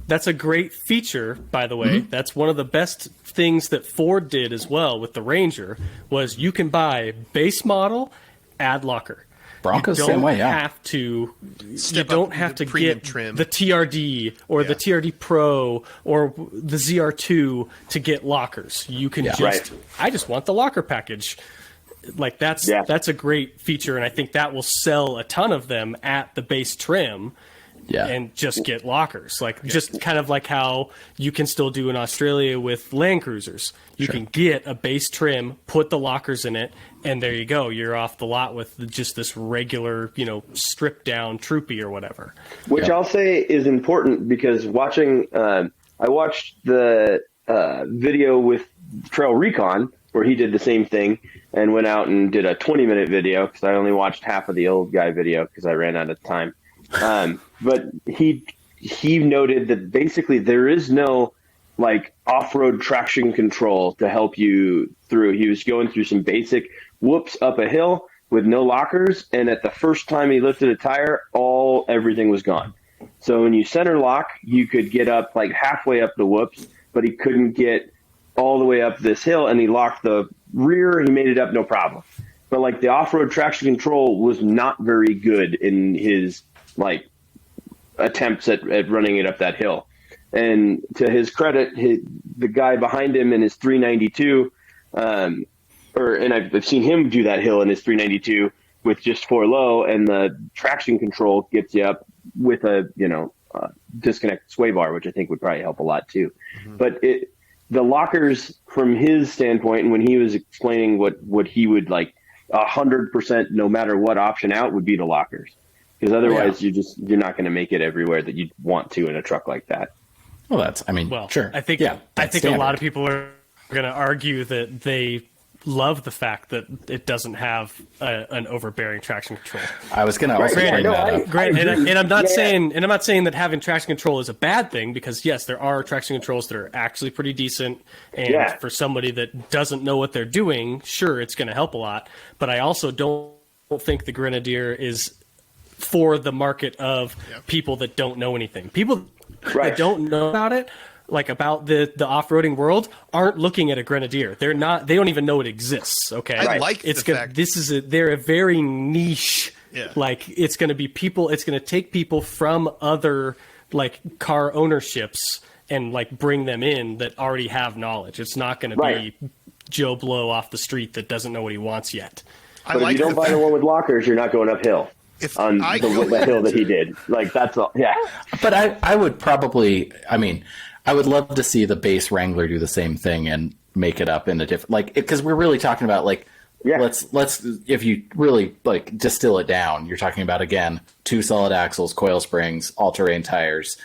That's a great feature, by the way. Mm-hmm. That's one of the best things that Ford did as well with the Ranger was you can buy base model, add locker. Broncos same way, yeah. You don't have to get trim. the TRD or the TRD Pro or the ZR2 to get lockers. You can I just want the locker package. Like that's a great feature, and I think that will sell a ton of them at the base trim. Yeah. And just get lockers. Just kind of like how you can still do in Australia with Land Cruisers. You can get a base trim, put the lockers in it, and there you go. You're off the lot with just this regular, stripped down Troopy or whatever. Which I'll say is important because I watched the video with Trail Recon where he did the same thing and went out and did a 20-minute video because I only watched half of the old guy video because I ran out of time. But he noted that basically there is no off-road traction control to help you through. He was going through some basic whoops up a hill with no lockers, and at the first time he lifted a tire, everything was gone. So when you center lock, you could get up halfway up the whoops, but he couldn't get all the way up this hill, and he locked the rear. He made it up no problem. But the off-road traction control was not very good in his attempts at running it up that hill. And to his credit, the guy behind him in his 392, and I've seen him do that hill in his 392 with just 4 low, and the traction control gets you up with a disconnected sway bar, which I think would probably help a lot too. Mm-hmm. But the lockers, from his standpoint, and when he was explaining what he would 100% no matter what option out would be the lockers. Because otherwise, you're not going to make it everywhere that you'd want to in a truck like that. Well, sure. I think a lot of people are going to argue that they love the fact that it doesn't have an overbearing traction control. I was going to also bring that up. And I'm not saying that having traction control is a bad thing because yes, there are traction controls that are actually pretty decent, and for somebody that doesn't know what they're doing, sure, it's going to help a lot. But I also don't think the Grenadier is for the market of people that don't know anything. People that don't know about it like about the off-roading world aren't looking at a Grenadier. They don't even know it exists. Okay. I like the fact they're a very niche, Yeah. like it's going to be people, it's going to take people from other like car ownerships and like bring them in that already have knowledge. It's not going to be Joe Blow off the street that doesn't know what he wants yet. But if you don't buy the one with lockers, you're not going uphill on the hill that he did. Like, that's all. Yeah. But I would probably, I mean, I would love to see the base Wrangler do the same thing and make it up in a different, like, because we're really talking about, like, let's if you really like distill it down, you're talking about, again, 2 solid axles, coil springs, all-terrain tires,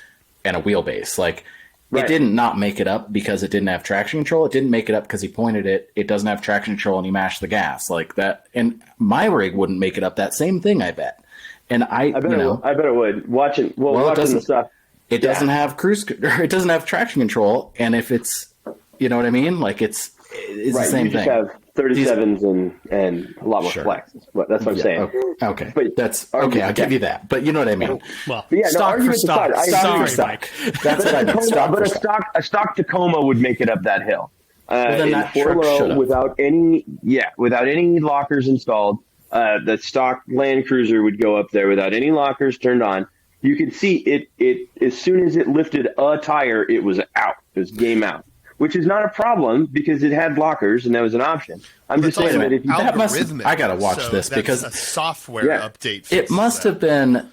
and a wheelbase. Like, it didn't not make it up because it didn't have traction control. It didn't make it up because he pointed it. It doesn't have traction control and he mashed the gas like that. And my rig wouldn't make it up that same thing, I bet. And I bet it would. Watching the stuff. It doesn't have it doesn't have traction control. And if it's, you know what I mean? Like it's the same thing. You just have 37s and a lot more flex. That's what I'm saying. Okay. But that's okay. I'll give you that. But you know what I mean? Well, stock for stock. Mike. That's what I mean. A stock Tacoma would make it up that hill. Then that truck should've. without any lockers installed. The stock Land Cruiser would go up there without any lockers turned on. You could see it as soon as it lifted a tire, it was out. It was game out. Which is not a problem because it had lockers and that was an option. I'm just saying that if you I gotta watch this because a software update. It must have been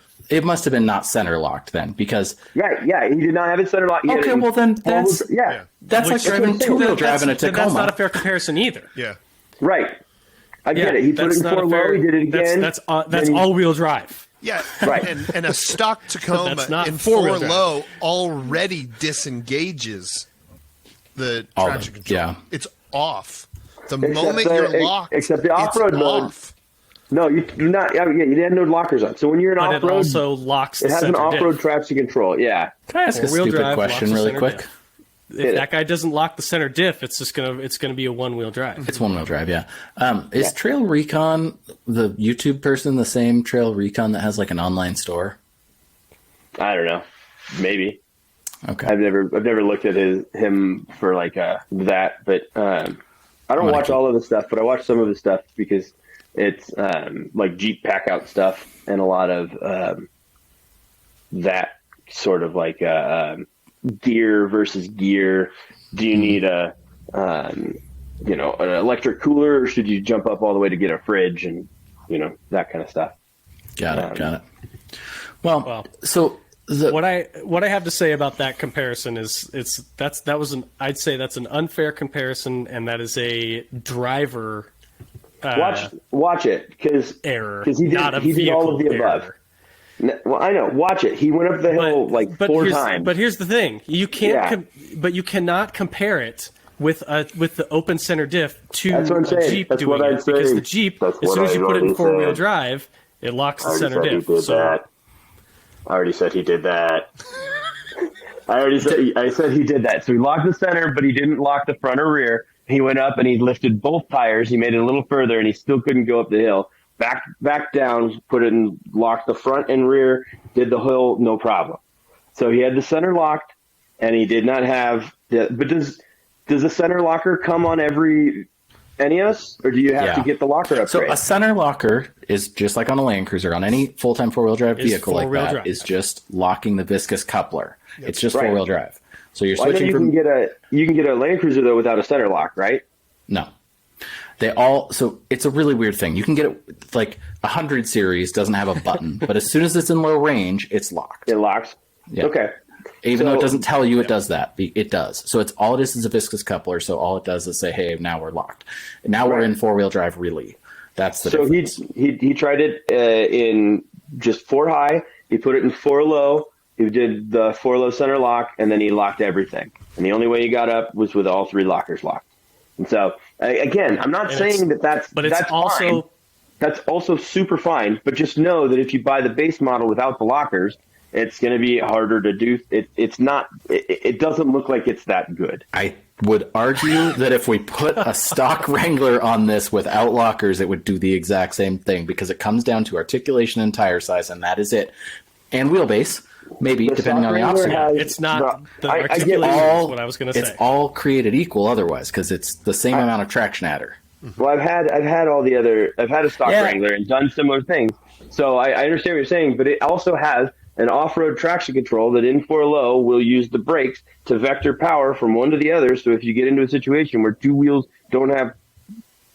not center locked then because he did not have it center locked. Okay, well then that's like driving 2-wheel drive in a Tacoma. That's not a fair comparison either. Yeah, right. I get it. He put it in 4 low. He did it again. That's all-wheel drive. Yeah, right. And a stock Tacoma in 4 low already disengages the traction control. Yeah. It's off. The moment you're locked, except the off-road mode. Off. No, you do not. Yeah, you had no lockers on. So when you're in off-road, it also locks. It has an off-road traction control. Yeah. Can I ask a stupid question really quick? If that guy doesn't lock the center diff, it's gonna be a one-wheel drive. It's one-wheel drive, yeah. Is Trail Recon, the YouTube person, the same Trail Recon that has like an online store? I don't know. Maybe. Okay. I've never looked at him for like that, but I don't watch all of the stuff, but I watch some of the stuff because it's like Jeep pack out stuff and a lot of that sort of like gear versus gear. Do you need an electric cooler, or should you jump up all the way to get a fridge and that kind of stuff? Got it. Well, so. What I have to say about that comparison is I'd say that's an unfair comparison, and that is a driver watch it because he did all of the above. Well, I know. Watch it. He went up the hill 4 times. But here's the thing: you can't. But you cannot compare it with the open center diff to a Jeep doing it because the Jeep, as soon as you put it in 4-wheel drive, it locks the center diff. I already said he did that. I said he did that. So he locked the center, but he didn't lock the front or rear. He went up and he lifted both tires. He made it a little further, and he still couldn't go up the hill. Back down, put it in, locked the front and rear, did the hill, no problem. So he had the center locked, and he did not have. But does the center locker come on every Ineos, or do you have to get the locker upgrade? So a center locker is just like on a Land Cruiser, on any full-time 4-wheel drive vehicle like that, is just locking the viscous coupler. Yep. It's just 4-wheel drive. So you're switching you can get a Land Cruiser though without a center lock, right? No. So it's a really weird thing. You can get it like 100 series doesn't have a button, but as soon as it's in low range, it's locked. It locks. Yeah. Okay. Even though it doesn't tell you it does that, it does. So it's all it is a viscous coupler. So all it does is say, "Hey, now we're locked. Now we're in 4-wheel drive really." That's the difference. So he tried it in just 4 high. He put it in 4 low. He did the 4 low center lock, and then he locked everything. And the only way he got up was with all 3 lockers locked. And so again, I'm not saying that's fine. That's also super fine. But just know that if you buy the base model without the lockers, it's going to be harder to do. It's not. It doesn't look like it's that good. I would argue that if we put a stock Wrangler on this without lockers, it would do the exact same thing because it comes down to articulation and tire size, and that is it. And wheelbase. Maybe, depending on the obstacle. It's not the I get articulation all- is what I was going to It's say. all created equal otherwise, because it's the same amount of traction adder. Well, I've had a stock Yeah. Wrangler and done similar things. So I understand what you're saying, but it also has an off-road traction control that in 4 low will use the brakes to vector power from one to the other. So if you get into a situation where two wheels don't have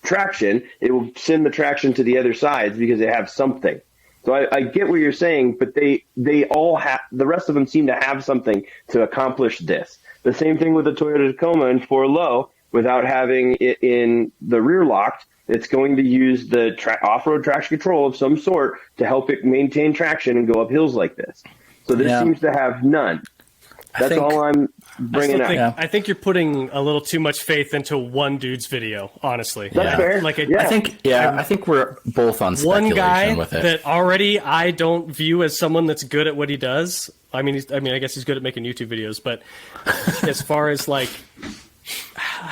traction, it will send the traction to the other sides because they have something. So I get what you're saying, but they all have, the rest of them seem to have something to accomplish this. The same thing with the Toyota Tacoma in 4 low, without having it in the rear locked, it's going to use the off-road traction control of some sort to help it maintain traction and go up hills like this. So this seems to have none. That's all I'm bringing up. I think you're putting a little too much faith into one dude's video, honestly. That's fair. Like Yeah. I think we're both on one speculation guy with it. that already I don't view as someone that's good at what he does. I mean, I guess he's good at making YouTube videos, but as far as like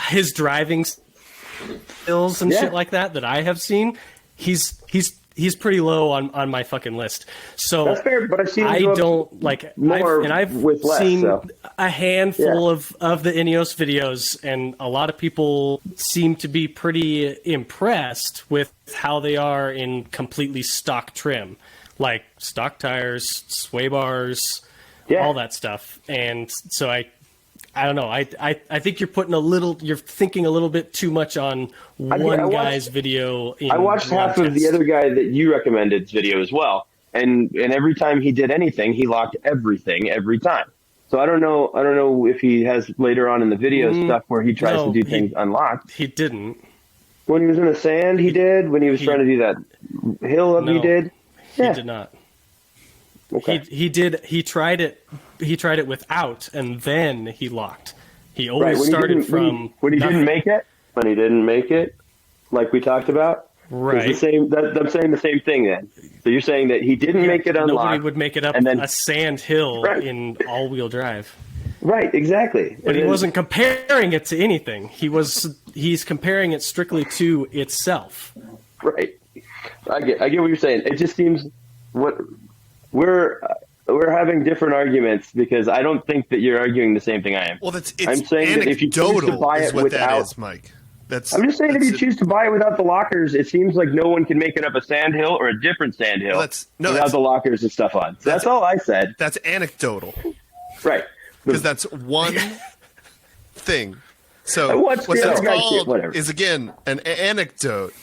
his driving skills and shit like that I have seen, he's pretty low on my fucking list. So That's fair, but I've seen I him go up don't like more I've with less, seen so. a handful of the Ineos videos, and a lot of people seem to be pretty impressed with how they are in completely stock trim, like stock tires, sway bars, all that stuff. And so I don't know. I think you're thinking a little bit too much on one guy's video. I watched half of the other guy that you recommended's video as well, and every time he did anything, he locked everything every time. So I don't know if he has later on in the video stuff where he tries to do things unlocked. He didn't. When he was in the sand, he did. When he was trying to do that hill up, he did. He did not. Okay. He did. He tried it. He tried it without, and then he locked. He always started from when he nothing. didn't make it. When he didn't make it, like we talked about. Right. It's the same. I'm saying the same thing then. So you're saying that he didn't make it unlocked. Nobody would make it up and then, a sand hill in all-wheel drive. Right. Exactly. But he wasn't comparing it to anything. He's comparing it strictly to itself. Right. I get what you're saying. It just seems we're having different arguments because I don't think that you're arguing the same thing I am. Well, it's I'm saying that if you choose to buy is it what without, that is, Mike. I'm just saying if you choose to buy it without the lockers, it seems like no one can make it up a sand hill or a different sand hill without the lockers and stuff on. So that's all I said. That's anecdotal. Right. Because that's one thing. So what's that's the other called is, again, an anecdote.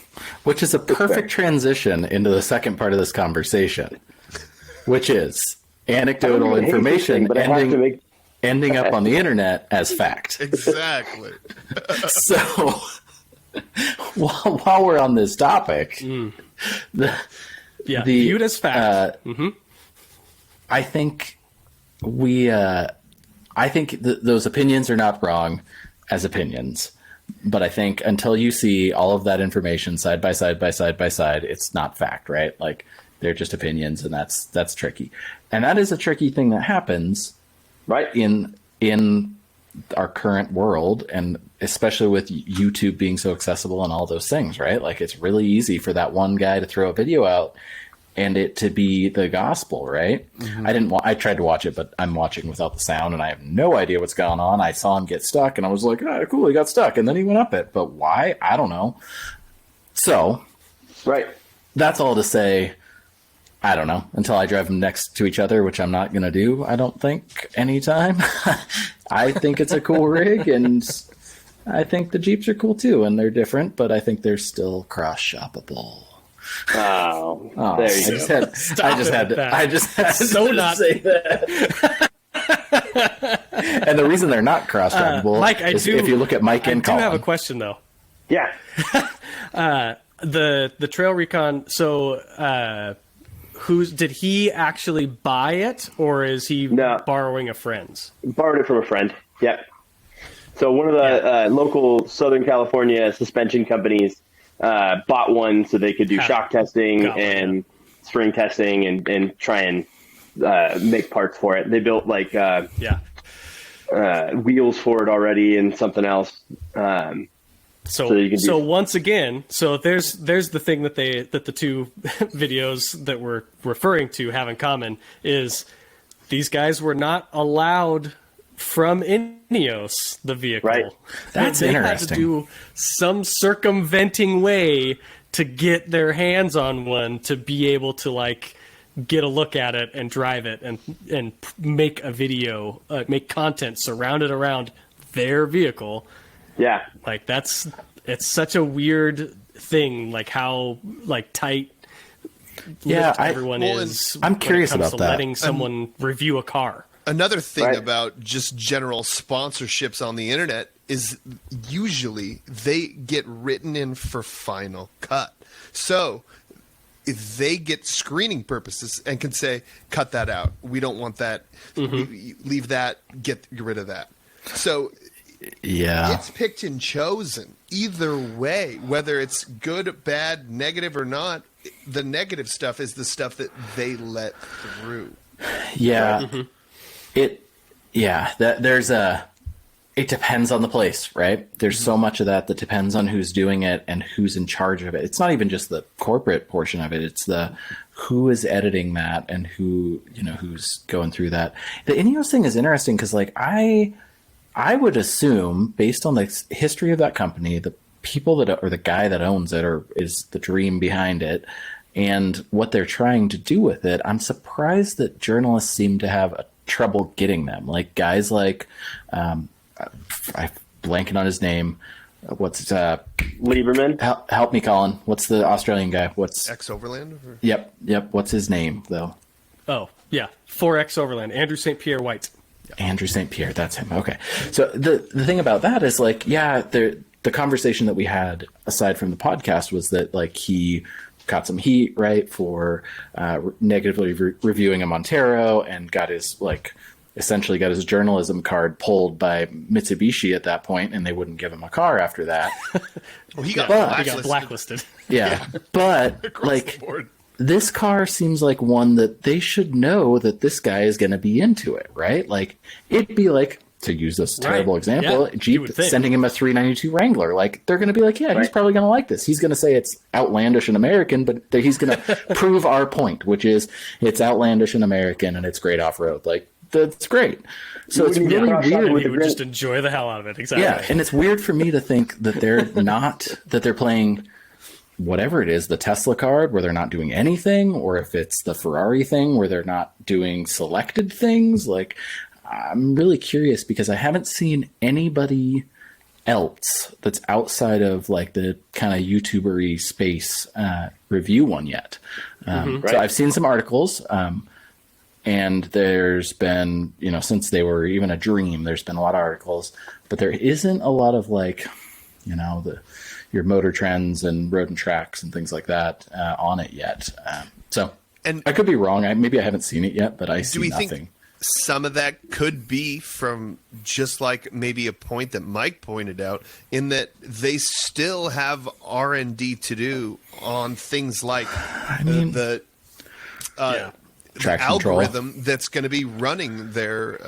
Which is a perfect transition into the second part of this conversation, which is anecdotal information ending up on the internet as fact. Exactly. So while we're on this topic, viewed as fact. I think those opinions are not wrong as opinions, but I think until you see all of that information side by side, it's not fact, right? Like they're just opinions, and that's tricky. And that is a tricky thing that happens right in our current world, and especially with YouTube being so accessible and all those things, right? Like it's really easy for that one guy to throw a video out and it to be the gospel, right? Mm-hmm. I tried to watch it, but I'm watching without the sound and I have no idea what's going on. I saw him get stuck and I was like, oh, cool, he got stuck. And then he went up it, but why? I don't know. So right. That's all to say, I don't know, until I drive them next to each other, which I'm not going to do, I don't think, anytime. I think it's a cool rig, and I think the Jeeps are cool too, and they're different, but I think they're still cross-shoppable. Oh, there you go. I just had to say that. And the reason they're not cross-drivable Mike, is if you look at Mike and Colin. I do have a question, though. Yeah. The Trail Recon, so did he actually buy it, or is he borrowing a friend's? Borrowed it from a friend. Yep. So one of the local Southern California suspension companies bought one so they could do shock testing and spring testing and try and make parts for it. They built wheels for it already and something else. So once again, there's the thing that the two videos that we're referring to have in common is these guys were not allowed from Ineos the vehicle. Right. That's they interesting. had to do some circumventing way to get their hands on one to be able to like get a look at it and drive it and make a video, make content surrounded around their vehicle. Yeah. Like it's such a weird thing, like how like tight everyone is. I'm curious when it comes about to that. letting someone review a car. Another thing Right. about just general sponsorships on the internet is usually they get written in for final cut. So if they get screening purposes and can say, cut that out. We don't want that. Leave that. Get rid of that. So Yeah. it's picked and chosen either way, whether it's good, bad, negative or not. The negative stuff is the stuff that they let through. Yeah. It depends on the place, right? There's so much of that depends on who's doing it and who's in charge of it. It's not even just the corporate portion of it. It's the who is editing that and who's going through that. The Ineos thing is interesting because like I would assume based on the history of that company, the people or the guy that owns it is the dream behind it and what they're trying to do with it. I'm surprised that journalists seem to have trouble getting them. Like guys like, I'm blanking on his name. What's Lieberman. Help me, Colin. What's the Australian guy? What's Ex-Overland? Or? Yep. What's his name though? Oh yeah, 4X Overland, Andrew St. Pierre White. Andrew St. Pierre, that's him. Okay. So the thing about that is like, yeah, the conversation that we had aside from the podcast was that like he got some heat, right, for negatively reviewing a Montero and essentially got his journalism card pulled by Mitsubishi at that point, and they wouldn't give him a car after that. Well, he got Blacklisted. Yeah. But like the board. this car seems like one that they should know that this guy is going to be into it, right? Like it'd be like, to use this terrible example, Yeah, you Jeep would think. sending him a 392 Wrangler. Like they're going to be like, yeah, he's probably going to like this. He's going to say it's outlandish and American, but he's going to prove our point, which is it's outlandish and American and it's great off-road. Like that's great. So it's wouldn't really cross out weird. with He the would just enjoy the hell out of it. Exactly. Yeah, and it's weird for me to think that they're that they're playing whatever it is, the Tesla card where they're not doing anything, or if it's the Ferrari thing where they're not doing selected things. Like I'm really curious because I haven't seen anybody else that's outside of like the kind of YouTuber-y space review one yet. So I've seen some articles, and there's been, since they were even a dream, there's been a lot of articles, but there isn't a lot of like, your Motor Trends and Road and Tracks and things like that on it yet. And I could be wrong. Maybe I haven't seen it yet, but I see nothing. Think some of that could be from just like maybe a point that Mike pointed out in that they still have R&D to do on things like the traction algorithm that's going to be running their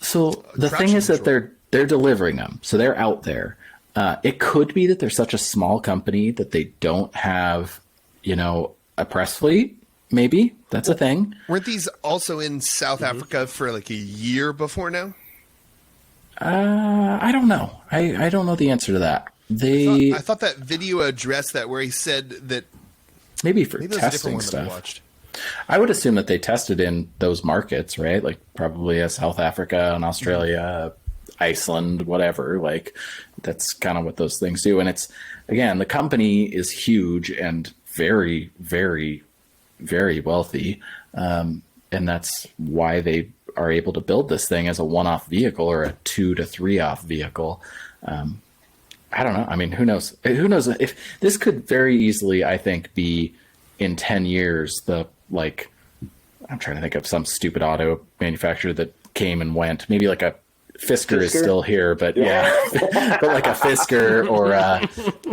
So the thing is that they're delivering them. So they're out there. It could be that they're such a small company that they don't have, a press fleet. Maybe that's a thing. Weren't these also in South Africa for like a year before now? I don't know. I don't know the answer to that. I thought that video addressed that where he said that maybe for maybe that's a different testing one that I stuff. watched. I would assume that they tested in those markets, right? Like probably South Africa and Australia, Iceland, whatever. Like that's kind of what those things do. And it's, again, the company is huge and very, very, very wealthy. And that's why they are able to build this thing as a one-off vehicle or a 2 to 3 off vehicle. I don't know. I mean, who knows? Who knows if this could very easily, I think, be in 10 years, I'm trying to think of some stupid auto manufacturer that came and went. Maybe like a Fisker is still here, but yeah, but like a Fisker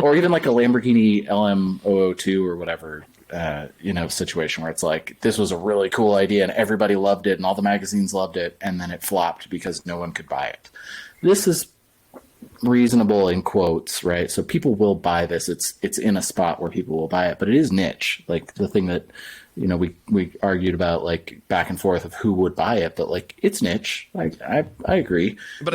or even like a Lamborghini LM002 or whatever, situation where it's like, this was a really cool idea and everybody loved it and all the magazines loved it. And then it flopped because no one could buy it. This is reasonable in quotes, right? So people will buy this. It's in a spot where people will buy it, but it is niche. Like the thing that we argued about like back and forth of who would buy it, but like it's niche. Like I agree. But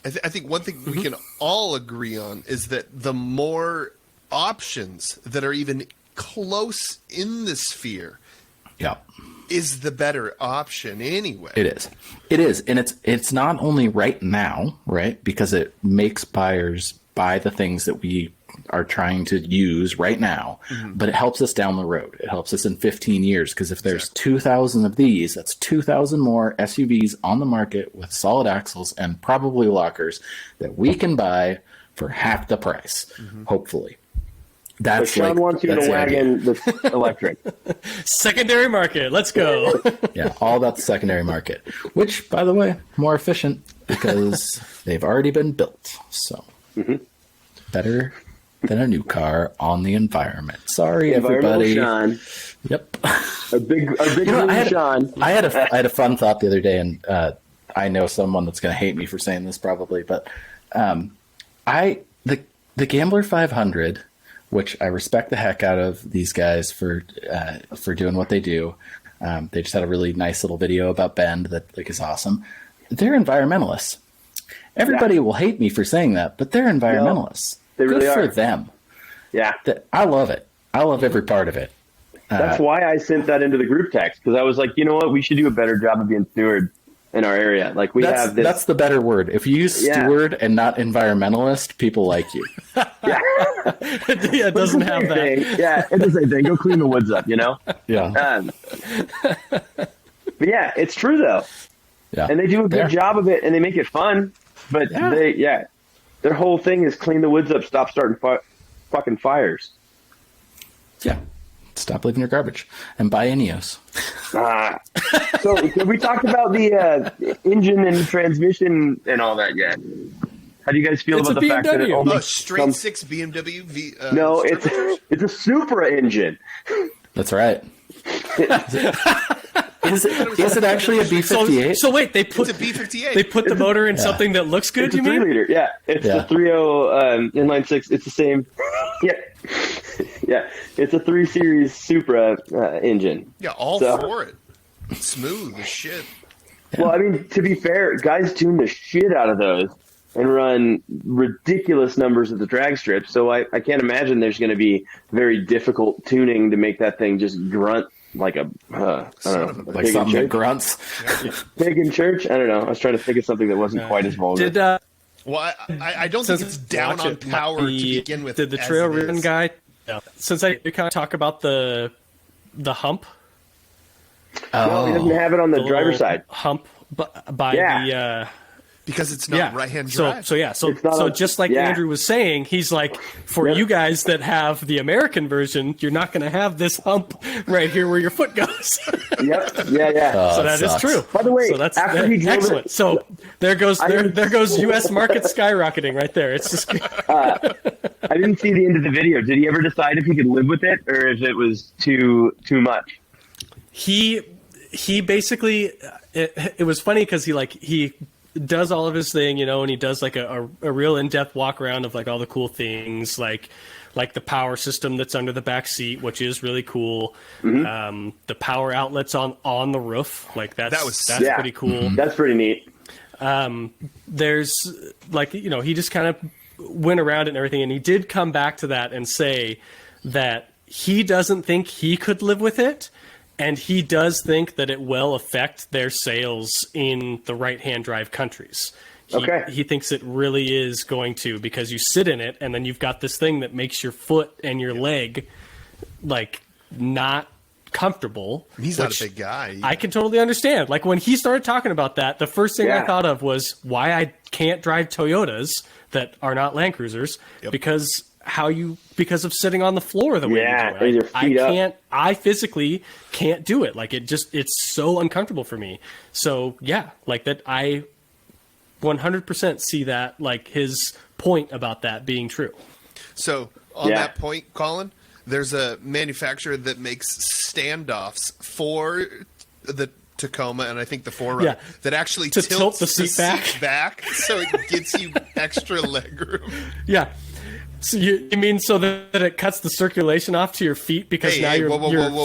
I think one thing we can all agree on is that the more options that are even close in the sphere, yeah, is the better option anyway. It is, and it's not only right now, right? Because it makes buyers buy the things that we are trying to use right now, but it helps us down the road. It helps us in 15 years, because if there's 2,000 of these, that's 2,000 more SUVs on the market with solid axles and probably lockers that we can buy for half the price, hopefully. That's Sean wants you to wagon the electric. Secondary market, let's go. Yeah, all about the secondary market, which, by the way, more efficient because they've already been built. So better than a new car on the environment. Sorry, everybody. Sean. Yep. Our big Sean. I had a fun thought the other day, and I know someone that's going to hate me for saying this probably, but the Gambler 500, which I respect the heck out of these guys for doing what they do. They just had a really nice little video about Bend that like is awesome. They're environmentalists. Everybody will hate me for saying that, but they're environmentalists. They really Good are. for them. Yeah. I love it. I love every part of it. That's why I sent that into the group text, because I was like, you know what? We should do a better job of being steward in our area. Like have this. That's the better word. If you use steward and not environmentalist, people like you. Yeah. It doesn't have that. Thing. Yeah, it's the same thing. Go clean the woods up, Yeah. But yeah, it's true though. Yeah. And they do a good job of it, and they make it fun. But their whole thing is clean the woods up, stop starting fucking fires. Yeah. Stop leaving your garbage and buy Ineos. So we talked about the engine and transmission and all that yet. How do you guys feel about the fact that it only straight six BMW? No, it's a Supra engine. That's right. Is it actually a B58? So wait, it's a B58. They put the motor in something that looks good. It's You a mean? 3-liter. Yeah, it's the 3.0 inline six. It's the same. Yeah, yeah. It's a 3 Series Supra engine. Yeah, all for it. Smooth as shit. Well, I mean, to be fair, guys tune the shit out of those and run ridiculous numbers at the drag strip. So I can't imagine there's going to be very difficult tuning to make that thing just grunt like a, I don't know, like something that grunts. Pig in church? I don't know. I was trying to think of something that wasn't quite as vulgar. Well, I don't think it's down on power to begin with. Did the trail run guy? Yeah. Since I kind of talk about the hump. No, he doesn't have it on the driver's side. Hump by the. Because it's not right-hand drive. So just like Andrew was saying, he's like, for you guys that have the American version, you're not going to have this hump right here where your foot goes. Yep. Yeah. So that is true. By the way, so that's excellent. So there goes U.S. market skyrocketing right there. It's just. I didn't see the end of the video. Did he ever decide if he could live with it or if it was too much? He basically it was funny because he does all of his thing, and he does like a real in-depth walk around of like all the cool things, like the power system that's under the back seat, which is really cool. The power outlets on the roof, like that's pretty cool. That's pretty neat. There's he just kind of went around it and everything, and he did come back to that and say that he doesn't think he could live with it. And he does think that it will affect their sales in the right-hand drive countries. He thinks it really is going to, because you sit in it and then you've got this thing that makes your foot and your leg like not comfortable. He's not a big guy. I can totally understand. Like when he started talking about that, the first thing I thought of was why I can't drive Toyotas that are not Land Cruisers because of sitting on the floor the way you do. I physically can't do it. Like it's so uncomfortable for me. So like that, I 100% see that, like his point about that being true. So on that point, Colin, there's a manufacturer that makes standoffs for the Tacoma and I think the 4Runner that actually tilts the seat back so it gets you extra leg room. Yeah. So you mean so that it cuts the circulation off to your feet because now your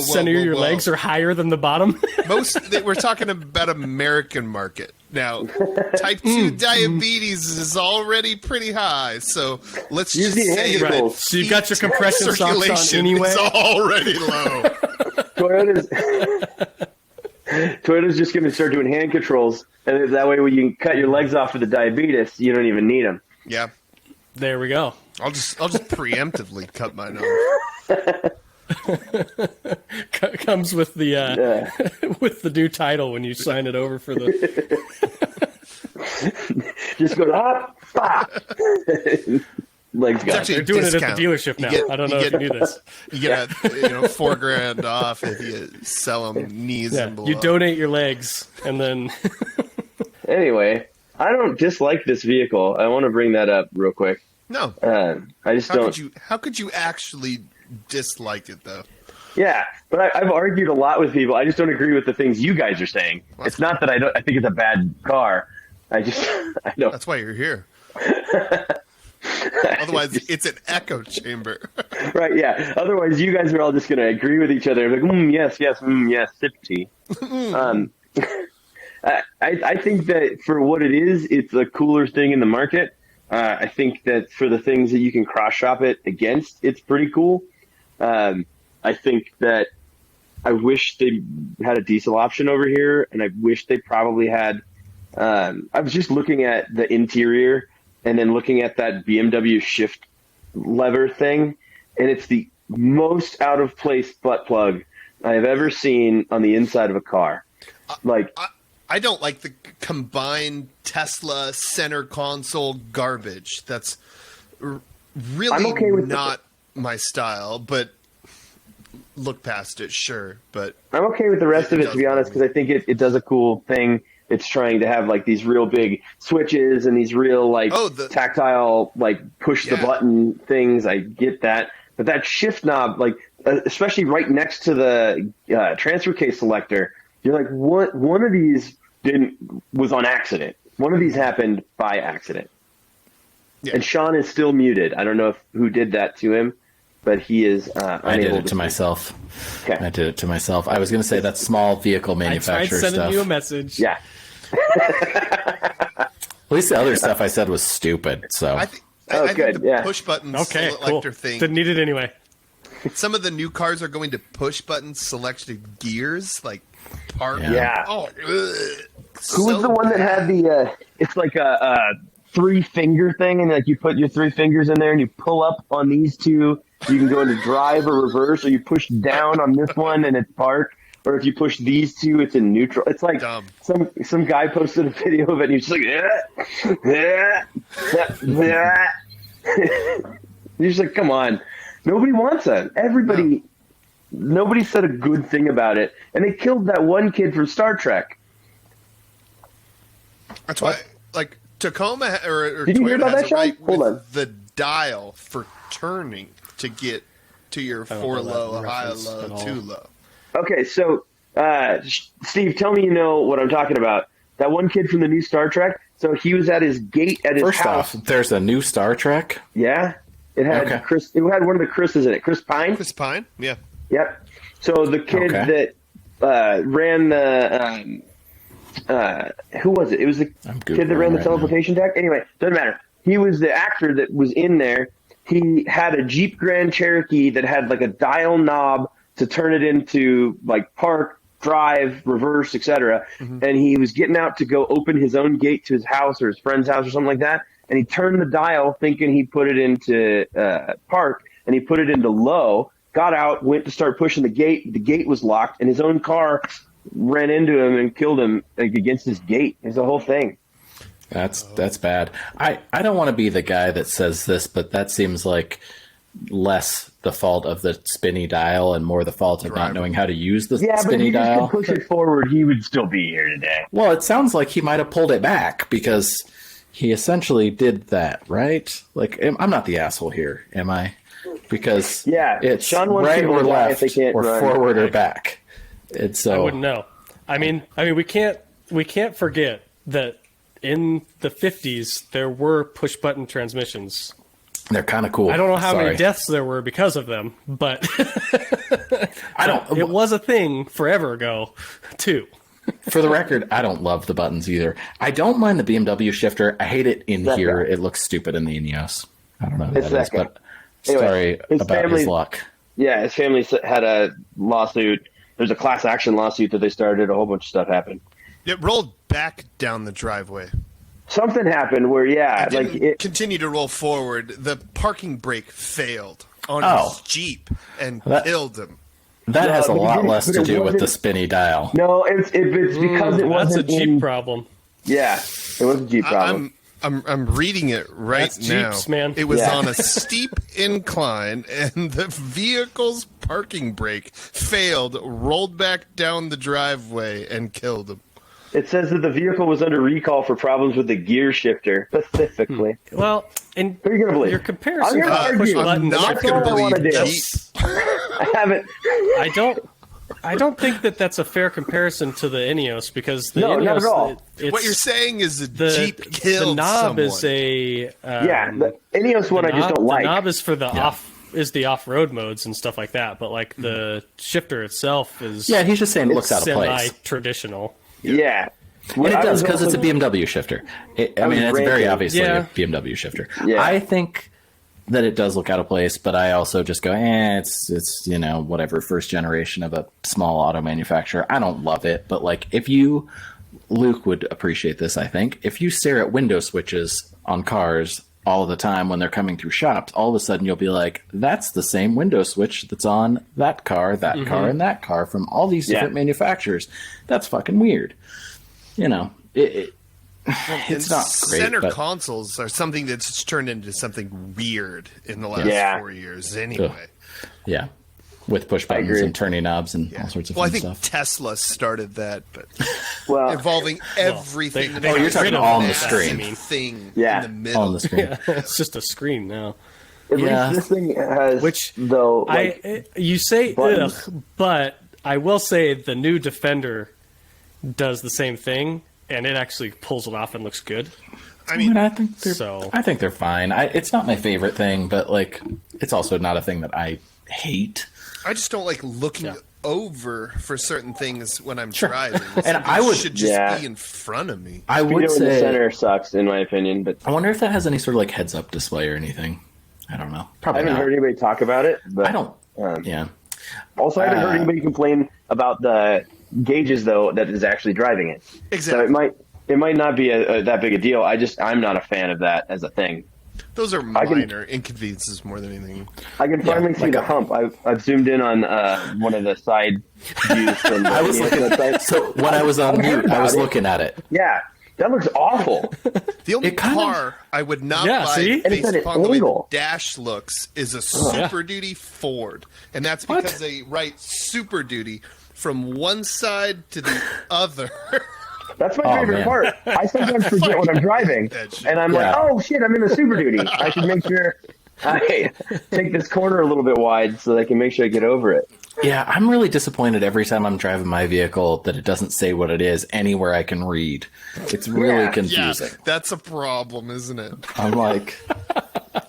center of your legs are higher than the bottom? We're talking about American market. Now, type 2 diabetes is already pretty high, so let's just say right. So you got your compression socks on anyway? It's already low. Toyota's just going to start doing hand controls, and that way when you can cut your legs off for the diabetes, you don't even need them. Yeah. There we go. I'll just preemptively cut mine off. Comes with the with the new title when you sign it over for the. Just go up, pop. Legs gone. They're doing it at the dealership now. I don't know if you knew this. You get $4,000 off if you sell them knees and below. You donate your legs and then. Anyway, I don't dislike this vehicle. I want to bring that up real quick. No, I just don't. How could you actually dislike it though? Yeah, but I've argued a lot with people. I just don't agree with the things you guys are saying. It's not that I think it's a bad car. I don't. That's why you're here. Otherwise, it's an echo chamber. Right? Yeah. Otherwise, you guys are all just going to agree with each other. Like, yes, sip tea. I think that for what it is, it's a cooler thing in the market. I think that for the things that you can cross shop it against, it's pretty cool. I think that I wish they had a diesel option over here, and I wish they probably had. I was just looking at the interior and then looking at that BMW shift lever thing, and it's the most out of place butt plug I have ever seen on the inside of a car. I don't like the combined Tesla center console garbage. That's really not my style, but look past it, sure. But I'm okay with the rest of it, to be honest, because I think it does a cool thing. It's trying to have like these real big switches and these real tactile push the button things. I get that, but that shift knob, especially right next to the transfer case selector, you're like, what? One of these was on accident. One of these happened by accident. Yeah. And Sean is still muted. I don't know who did that to him, but he is unable I did it to myself. Okay. I did it to myself. I was going to say that small vehicle manufacturer stuff. I tried sending you a message. Yeah. At least the other stuff I said was stupid. So I think the push button selector thing. Didn't need it anyway. Some of the new cars are going to push button selected gears, like park. Yeah. Oh, who was the one that had the? It's like a 3-finger thing, and you put your 3 fingers in there, and you pull up on these two. You can go into drive or reverse, or you push down on this one, and it's park. Or if you push these two, it's in neutral. It's like dumb. Some guy posted a video of it, and he's just like, You're just like, come on. Nobody wants that. Nobody said a good thing about it. And they killed that one kid from Star Trek. That's why, Tacoma or Did you hear about that, Sean? Right Hold on. The dial for turning to get to your 4 low, high low, 2 low. Okay, so Steve, tell me you know what I'm talking about. That one kid from the new Star Trek. So he was at his gate at his house. First off, there's a new Star Trek. Yeah, it had Chris. It had one of the Chris's in it. Chris Pine. Chris Pine. Yeah. Yep. So the kid that ran the who was it? It was the kid that ran the teleportation deck. Anyway, doesn't matter. He was the actor that was in there. He had a Jeep Grand Cherokee that had a dial knob to turn it into park, drive, reverse, etc. Mm-hmm. And he was getting out to go open his own gate to his house or his friend's house or something like that. And he turned the dial thinking he put it into park, and he put it into low, got out, went to start pushing the gate. The gate was locked, and his own car ran into him and killed him against his gate. It's the whole thing. That's bad. I don't want to be the guy that says this, but that seems like less the fault of the spinny dial and more the fault of not knowing how to use the spinny dial. Yeah, but if he could push it forward, he would still be here today. Well, it sounds like he might have pulled it back because he essentially did that, right? I'm not the asshole here, am I? Because it's Sean right or left or run. Forward or back. So I wouldn't know. I mean, we can't forget that in the 50s there were push button transmissions. They're kind of cool. I don't know how Sorry. many deaths there were because of them, but don't. it was a thing forever ago, too. For the record, I don't love the buttons either. I don't mind the BMW shifter. I hate it in That here. guy. It looks stupid in the Ineos. I don't know who It's that is, that guy. but Anyway, sorry his about family- his luck. Yeah, his family had a lawsuit. There's a class action lawsuit that they started. A whole bunch of stuff happened. It rolled back down the driveway. Something happened where, It didn't continue to roll forward. The parking brake failed on his Jeep and killed him. That No, has a but it lot didn't- less but to it do with wasn't- the spinny dial. No, it's because it That's a wasn't Jeep in. problem. Yeah, it was a Jeep problem. I'm reading it right That's now. Jeeps, man. It was Yeah. on a steep incline, and the vehicle's parking brake failed, rolled back down the driveway, and killed him. It says that the vehicle was under recall for problems with the gear shifter, specifically. Well, and Who are you gonna believe? your comparison I'm to gonna push argue. buttons. not That's going all to I wanna believe do. Jeep. I haven't. I don't think that that's a fair comparison to the Ineos because the No, Ineos, not at all. It's, What you're saying is the the Jeep killed the knob someone. is a Yeah, the Ineos one I just don't like. The knob is for the off-road modes and stuff like that, but like the shifter itself is Yeah, he's just saying it looks out of place. semi-traditional. Yeah. And it I does was because it's a also- BMW shifter. I was mean, it's very ranting. obviously Yeah. a BMW shifter. Yeah. I think that it does look out of place, but I also just go, it's whatever, first generation of a small auto manufacturer. I don't love it, but like if you, Luke would appreciate this, I think. If you stare at window switches on cars all the time when they're coming through shops, all of a sudden you'll be like, that's the same window switch that's on that car, car, and that car from all these different manufacturers. That's fucking weird. It's not great. Center but, consoles are something that's turned into something weird in the last 4 years anyway. yeah, with push buttons agree. and turning knobs and all sorts of Well, I fun think stuff. Tesla started that, but Well, involving everything. they- you're talking on the that, screen. I mean. Thing Yeah. in the middle. On the screen. It's just a screen now. at yeah. least this thing has, Which though, like, you say buttons. ugh, but I will say the new Defender does the same thing, and it actually pulls it off and looks good. I mean, I think they're, So- I think they're fine. It's not my favorite thing, but like, it's also not a thing that I hate. I just don't like looking over for certain things when I'm driving. And I would- should just Yeah. be in front of me. I would Speedo in the say. center sucks, in my opinion, but I wonder if that has any sort of like heads-up display or anything. I don't know. I Probably haven't not. heard anybody talk about it. But I don't. Um, Yeah. Also, I haven't heard anybody complain about the gauges, though, that is actually driving it. Exactly. So it might not be that big a deal. I'm not a fan of that as a thing. Those are can- minor inconveniences more than anything. I can finally see like the hump. I've zoomed in on one of the side views from the I was looking website. So when I was on mute, I was looking at it. Yeah, that looks awful. The only It kind of- car I would not Yeah, buy see? And it's based at an upon the way the angle. dash looks is a Super Duty Ford. And that's because they write Super Duty from one side to the other. That's my favorite man. part. I sometimes forget when I'm driving, that shit. and I'm Yeah. like, "Oh shit, I'm in the Super Duty. I should make sure I take this corner a little bit wide so that I can make sure I get over it." Yeah, I'm really disappointed every time I'm driving my vehicle that it doesn't say what it is anywhere I can read. It's really Yeah. confusing. That's a problem, isn't it? I'm like,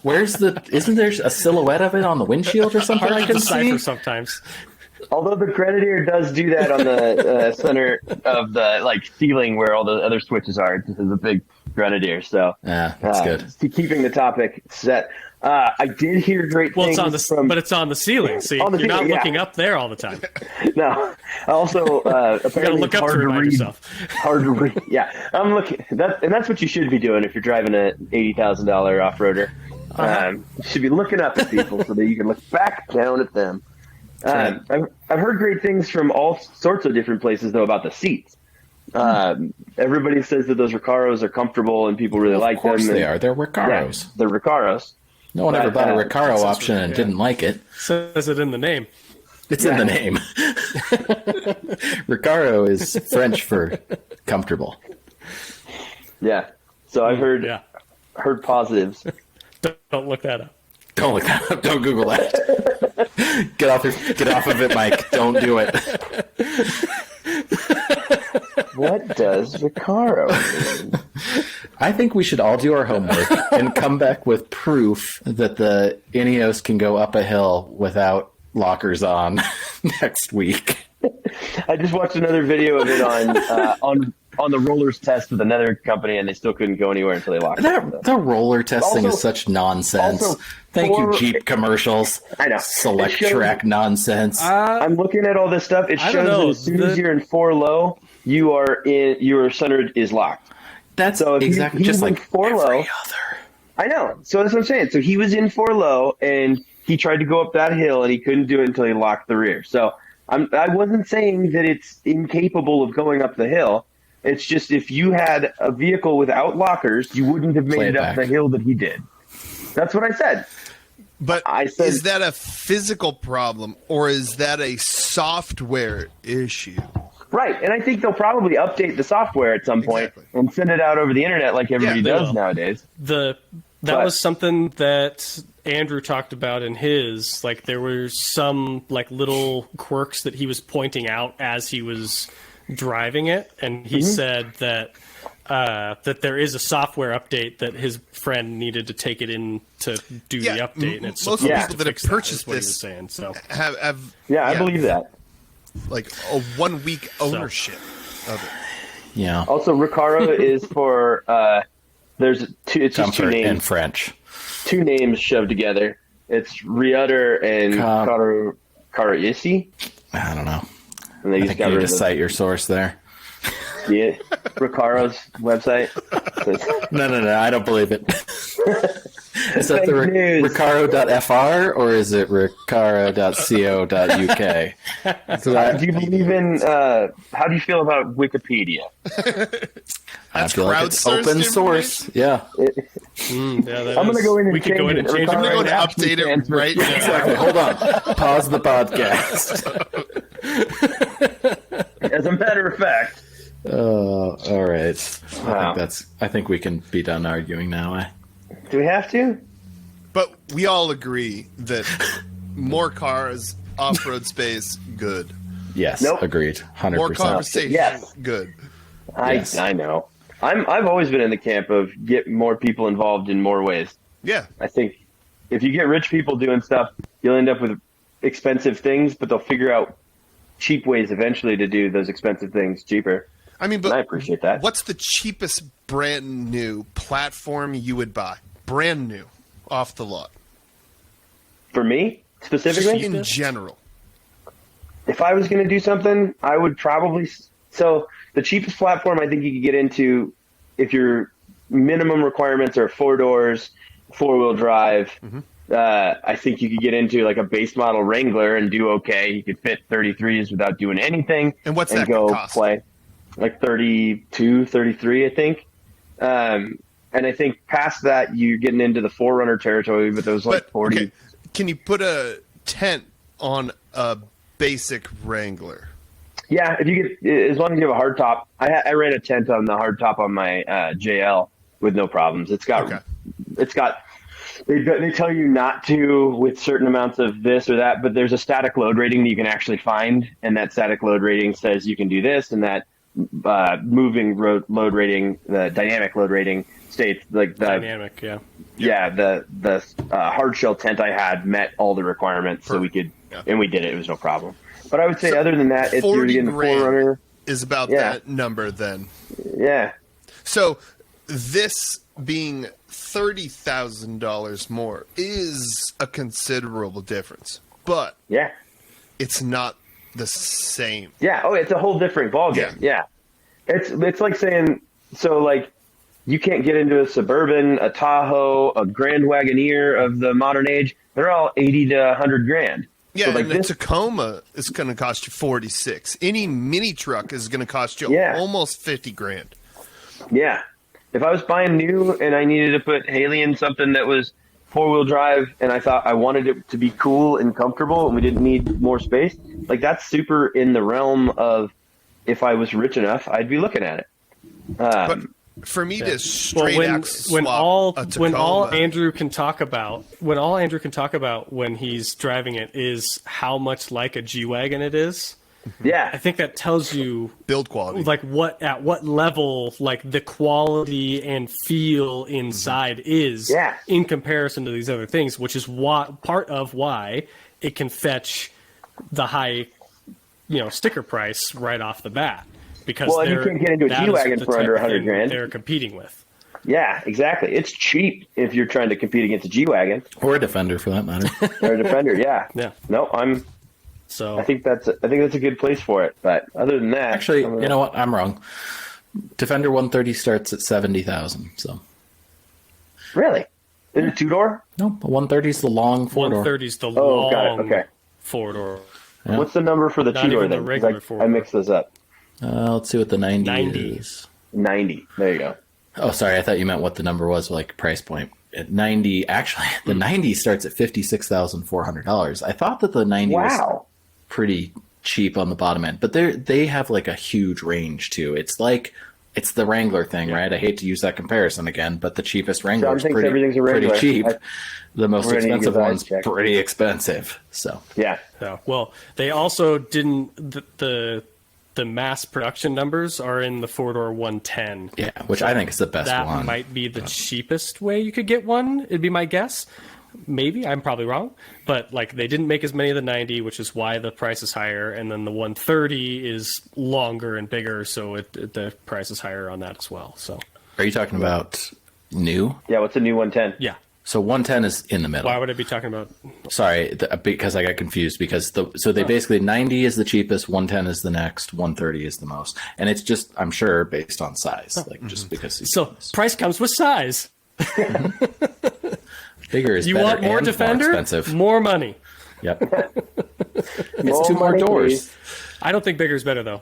isn't there a silhouette of it on the windshield or something I Hard to can decipher see? sometimes. Although the Grenadier does do that on the center of the ceiling where all the other switches are. This is a big Grenadier, so Yeah, that's good. Keeping the topic set. I did hear great Well, things it's on the from. but it's on the ceiling, so On the you're not ceiling, yeah. looking up there all the time. No, also apparently You gotta look it's up to hard to remind read. yourself. Hard to read. Yeah, I'm looking. That's what you should be doing if you're driving a $80,000 off-roader. You should be looking up at people so that you can look back down at them. I've heard great things from all sorts of different places though about the seats. Everybody says that those Recaros are comfortable and people really like Of course them. they are. They're Yeah, Recaros. they're Recaros. No one ever bought a Recaro option and yeah. didn't like it. Says it in the name. It's in the name. Recaro is French for comfortable. Yeah. So I've heard Yeah. positives. Don't look that up. Don't look that up. Don't Google that. Get off of it, Mike. Don't do it. What does Recaro mean? I think we should all do our homework and come back with proof that the Ineos can go up a hill without lockers on next week. I just watched another video of it on the rollers test with another company, and they still couldn't go anywhere until they locked it. The roller testing is such nonsense. Thank you, Jeep commerciers. I know. Select track nonsense. I'm looking at all this stuff. It shows that as soon as you're in 4 low, your center is locked. That's so exactly just like 4 low. Other. I know. So that's what I'm saying. So he was in 4 low, and he tried to go up that hill, and he couldn't do it until he locked the rear. So I wasn't saying that it's incapable of going up the hill. It's just if you had a vehicle without lockers, you wouldn't have made it up the hill that he did. That's what I said. But is that a physical problem or is that a software issue? Right, and I think they'll probably update the software at some point and send it out over the internet like everybody does nowadays. That was something that Andrew talked about in his, like there were some like little quirks that he was pointing out as he was driving it, and he said that that there is a software update that his friend needed to take it in to do the update, and it's most supposed people to that have fix purchased that, is what he this was saying. So have I believe that. Like a 1 week ownership of it. Yeah. Also, Recaro is for there's two. It's just two names in French. 2 names shoved together. It's Riutter and Karaisi. I don't know. And they I think you need to cite your source there. Yeah, Ricaro's website. No, I don't believe it. Is that the Recaro.fr or is it Recaro.co.uk? Do you believe in? How do you feel about Wikipedia? I feel like it's open source. Yeah. I'm going to go in and we could go in and change it. I'm going to update it right now. Exactly. Hold on. Pause the podcast. As a matter of fact. All right. I think we can be done arguing now. Do we have to? But we all agree that more cars, off-road space, good. Yes, agreed. 100%. More conversation, good. I know. I've always been in the camp of get more people involved in more ways. Yeah. I think if you get rich people doing stuff, you'll end up with expensive things, but they'll figure out cheap ways eventually to do those expensive things cheaper. I mean, but I appreciate that. What's the cheapest brand new platform you would buy? Brand new, off the lot. For me, specifically? Just in general. If I was going to do something, I would probably... So the cheapest platform I think you could get into, if your minimum requirements are 4 doors, 4-wheel drive, I think you could get into like a base model Wrangler and do okay. You could fit 33s without doing anything. And what's that going to cost? Play like 32, 33, I think. And I think past that, you're getting into the 4Runner territory, but those like 40. Okay. Can you put a tent on a basic Wrangler? Yeah, if you get, as long as you have a hard top. I ran a tent on the hard top on my JL with no problems. It's got, they tell you not to with certain amounts of this or that, but there's a static load rating that you can actually find, and that static load rating says you can do this, and that moving load rating, the dynamic load rating states like the dynamic, the hard shell tent I had met all the requirements, so we could, and we did it. It was no problem. But I would say, other than that, if you're getting the 4Runner, is about that number then. Yeah. So this being $30,000 more is a considerable difference, but it's not the same. Yeah. Oh, it's a whole different ballgame. Yeah. It's like saying, so like you can't get into a Suburban, a Tahoe, a Grand Wagoneer of the modern age. They're all 80 to 100 grand. Yeah, so like and the Tacoma is going to cost you 46. Any mini truck is going to cost you almost 50 grand. Yeah. If I was buying new and I needed to put Haley in something that was 4-wheel drive and I thought I wanted it to be cool and comfortable and we didn't need more space, like that's super in the realm of if I was rich enough, I'd be looking at it. But for me to straight when all Andrew can talk about when he's driving it is how much like a G-Wagon it is. Yeah. I think that tells you Build quality. like at what level like the quality and feel inside is Yeah. in comparison to these other things, which is part of why it can fetch the high, sticker price right off the bat, because Well, and you can't get into a that is G-Wagon the for type under of thing $100,000. they're competing with. Yeah, exactly. It's cheap if you're trying to compete against a G-Wagon Or a Defender, for that matter. or a Defender. Yeah. Yeah. No, So I think that's a good place for it. But other than that, Actually, you know what? I'm wrong. Defender 130 starts at 70,000. So Really, is it 2-door? no, 130 is the long 4-door. 130 is the Oh, long got it. Okay. 4-door. Yeah. What's the number for the Not 2-door even the then? 'Cause regular I 4-door. mixed those up. Let's see what the 90, 90. is. 90. There you go. Oh, sorry. I thought you meant what the number was, like price point. At 90, actually, the 90 starts at $56,400. I thought that the 90 was Wow. pretty cheap on the bottom end, but they have like a huge range too. It's the Wrangler thing, right? I hate to use that comparison again, but the cheapest Wrangler is thinks everything's a pretty Wrangler. cheap. The most We're gonna expensive give that a one's check. pretty expensive. So Yeah. Yeah. Well, they also didn't the mass production numbers are in the 4-door 110. yeah, which I think is the best That one. might be the cheapest way you could get one. It'd be my guess. Maybe I'm probably wrong, but like they didn't make as many of the 90, which is why the price is higher, and then the 130 is longer and bigger, so the price is higher on that as well. So Are you talking about new? Yeah. What's a new 110? yeah, So 110 is in the middle. why would I be talking about? Sorry, because I got confused because they basically 90 is the cheapest, 110 is the next, 130 is the most, and it's just I'm sure based on size, like just because. So price comes with size. Bigger is You better want more and Defender? more expensive. More money. Yep. It's More 2 more money, doors. please. I don't think bigger is better though.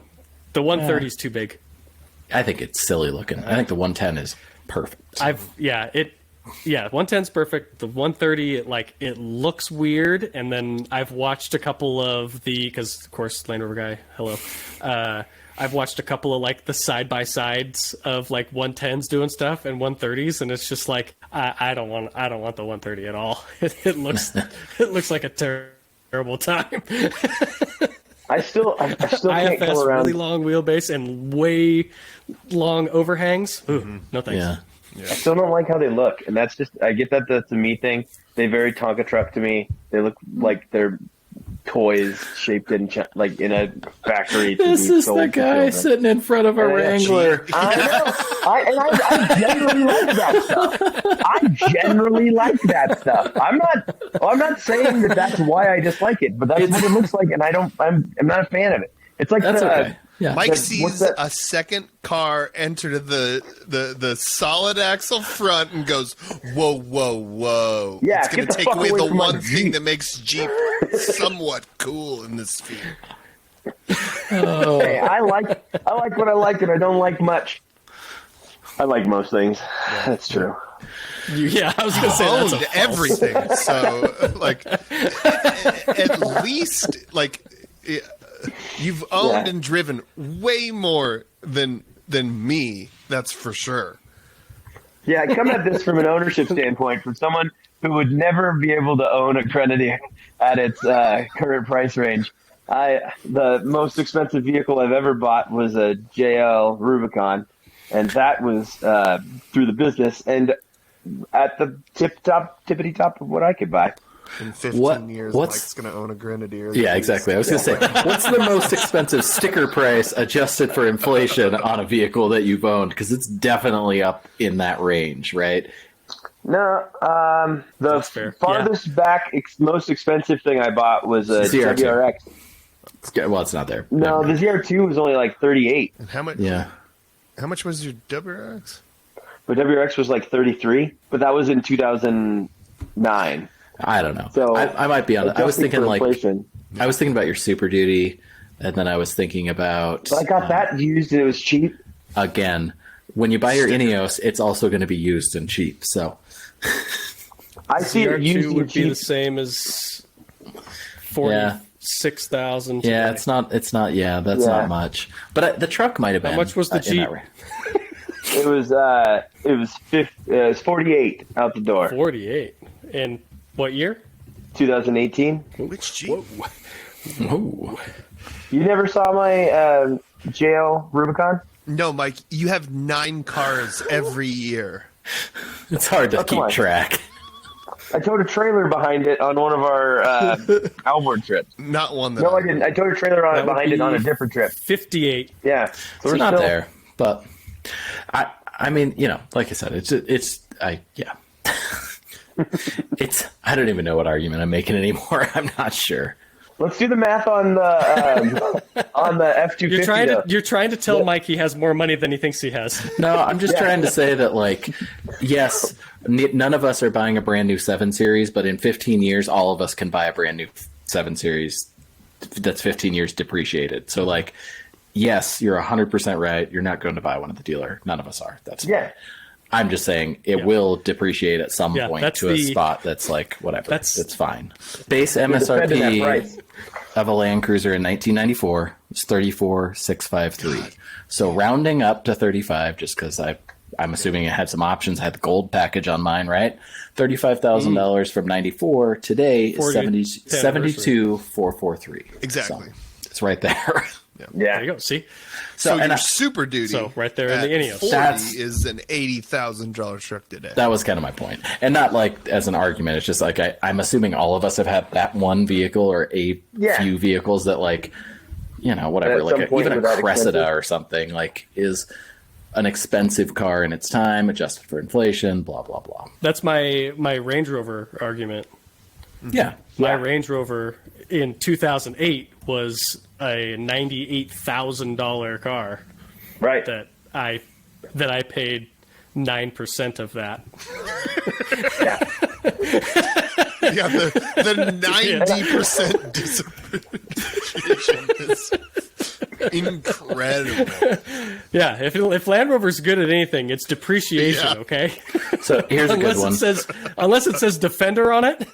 The 130 is too big. I think it's silly looking. I think the 110 is perfect. 110's perfect. The 130, it looks weird, and then I've watched a couple of because of course Land Rover guy, hello. I've watched a couple of like the side by sides of like 110s doing stuff and 130s, and it's just like I don't want the 130 at all. It looks like a terrible time. I still can't IFS go around. really long wheelbase and way long overhangs. Ooh, no thanks. Yeah. I still don't like how they look, and that's a me thing. They very Tonka truck to me. They look like they're toys shaped in in a factory. This is the guy sitting in front of a Wrangler. I know. I generally like that stuff. I'm not saying that that's why I dislike it, but that's what it looks like, and I'm not a fan of it. It's like That's okay. Yeah. Mike what's sees that? a second car enter the solid axle front and goes, whoa, whoa, whoa. Yeah, it's going get to the take fuck away away the from my one thing Jeep. that makes Jeep somewhat cool in this sphere. Hey, I like what I like, and I don't like much. I like most things. That's true. Yeah, I was gonna say that's Owned a false. everything. So, at least, you've owned Yeah. and driven way more than me. That's for sure. Yeah, I come at this from an ownership standpoint, from someone who would never be able to own a Grenadier at its current price range. The most expensive vehicle I've ever bought was a JL Rubicon, and that was through the business and at the tippity top of what I could buy. In 15 years, what's- Mike's going to own a Grenadier. Yeah, exactly. I was going to say, what's the most expensive sticker price adjusted for inflation on a vehicle that you've owned? Because it's definitely up in that range, right? No, the That's fair. farthest back, most expensive thing I bought was a CR2. WRX. Well, it's not there. No, the ZR2 was only like 38, And how much? Yeah. How much was your WRX? but WRX was like 33. But that was in 2009. I don't know. So I might be on it. I was adjusting thinking for inflation. I was thinking about your Super Duty, and then I was thinking about But I got that used and it was cheap. again. When you buy your Ineos, it's also going to be used and cheap. So I see it used CR2 and would be cheap. the same as Yeah. 46,000. yeah, it's not. Yeah, that's Yeah. not much. But the truck might have been. much was the in that Jeep? range. It was 48 out the door. 48. In what year? 2018. Which Jeep? Ooh. You never saw my jail Rubicon? No, Mike, you have 9 cars every year. It's hard to come keep on. track. I towed a trailer behind it on one of our outboard trips. Not one that No, I didn't. I towed a trailer on That it would behind it on a be different trip. 58. Yeah, so It's we're not still there, but I mean, you know, like I said, it's I don't even know what argument I'm making anymore. I'm not sure. Let's do the math on the F-250. You're trying to tell Mike he has more money than he thinks he has. No, I'm just trying to say that, like, yes, none of us are buying a brand new 7 Series, but in 15 years, all of us can buy a brand new 7 Series that's 15 years depreciated. So, like, yes, you're 100% right. You're not going to buy one at the dealer. None of us are. That's fine. Yeah. I'm just saying it will depreciate at some point that's to a spot that's like, whatever. That's fine. Base defending that MSRP price. of a Land Cruiser in 1994 was $34,653. So rounding up to 35, just because I'm assuming it had some options. I had the gold package on mine, right? $35,000 from 94 today is 72,443. Exactly. So it's right there. Yeah. There you go. See? So and your Super Duty, So right there in the at Ineos. 40 That's- is an $80,000 truck today. That was kind of my point. And not like as an argument. It's just like I'm assuming all of us have had that one vehicle or a few vehicles that, like, you know, whatever, At like some point even a without Cressida expensive. or something, like, is an expensive car in its time, adjusted for inflation, blah, blah, blah. That's my Range Rover argument. Yeah. My Range Rover in 2008 was a $98,000 car Right. that I paid 9% of that. Yeah, the 90% depreciation is incredible. Yeah, if Land Rover's good at anything, it's depreciation. Yeah. Okay, So here's a good one. unless it says Defender on it.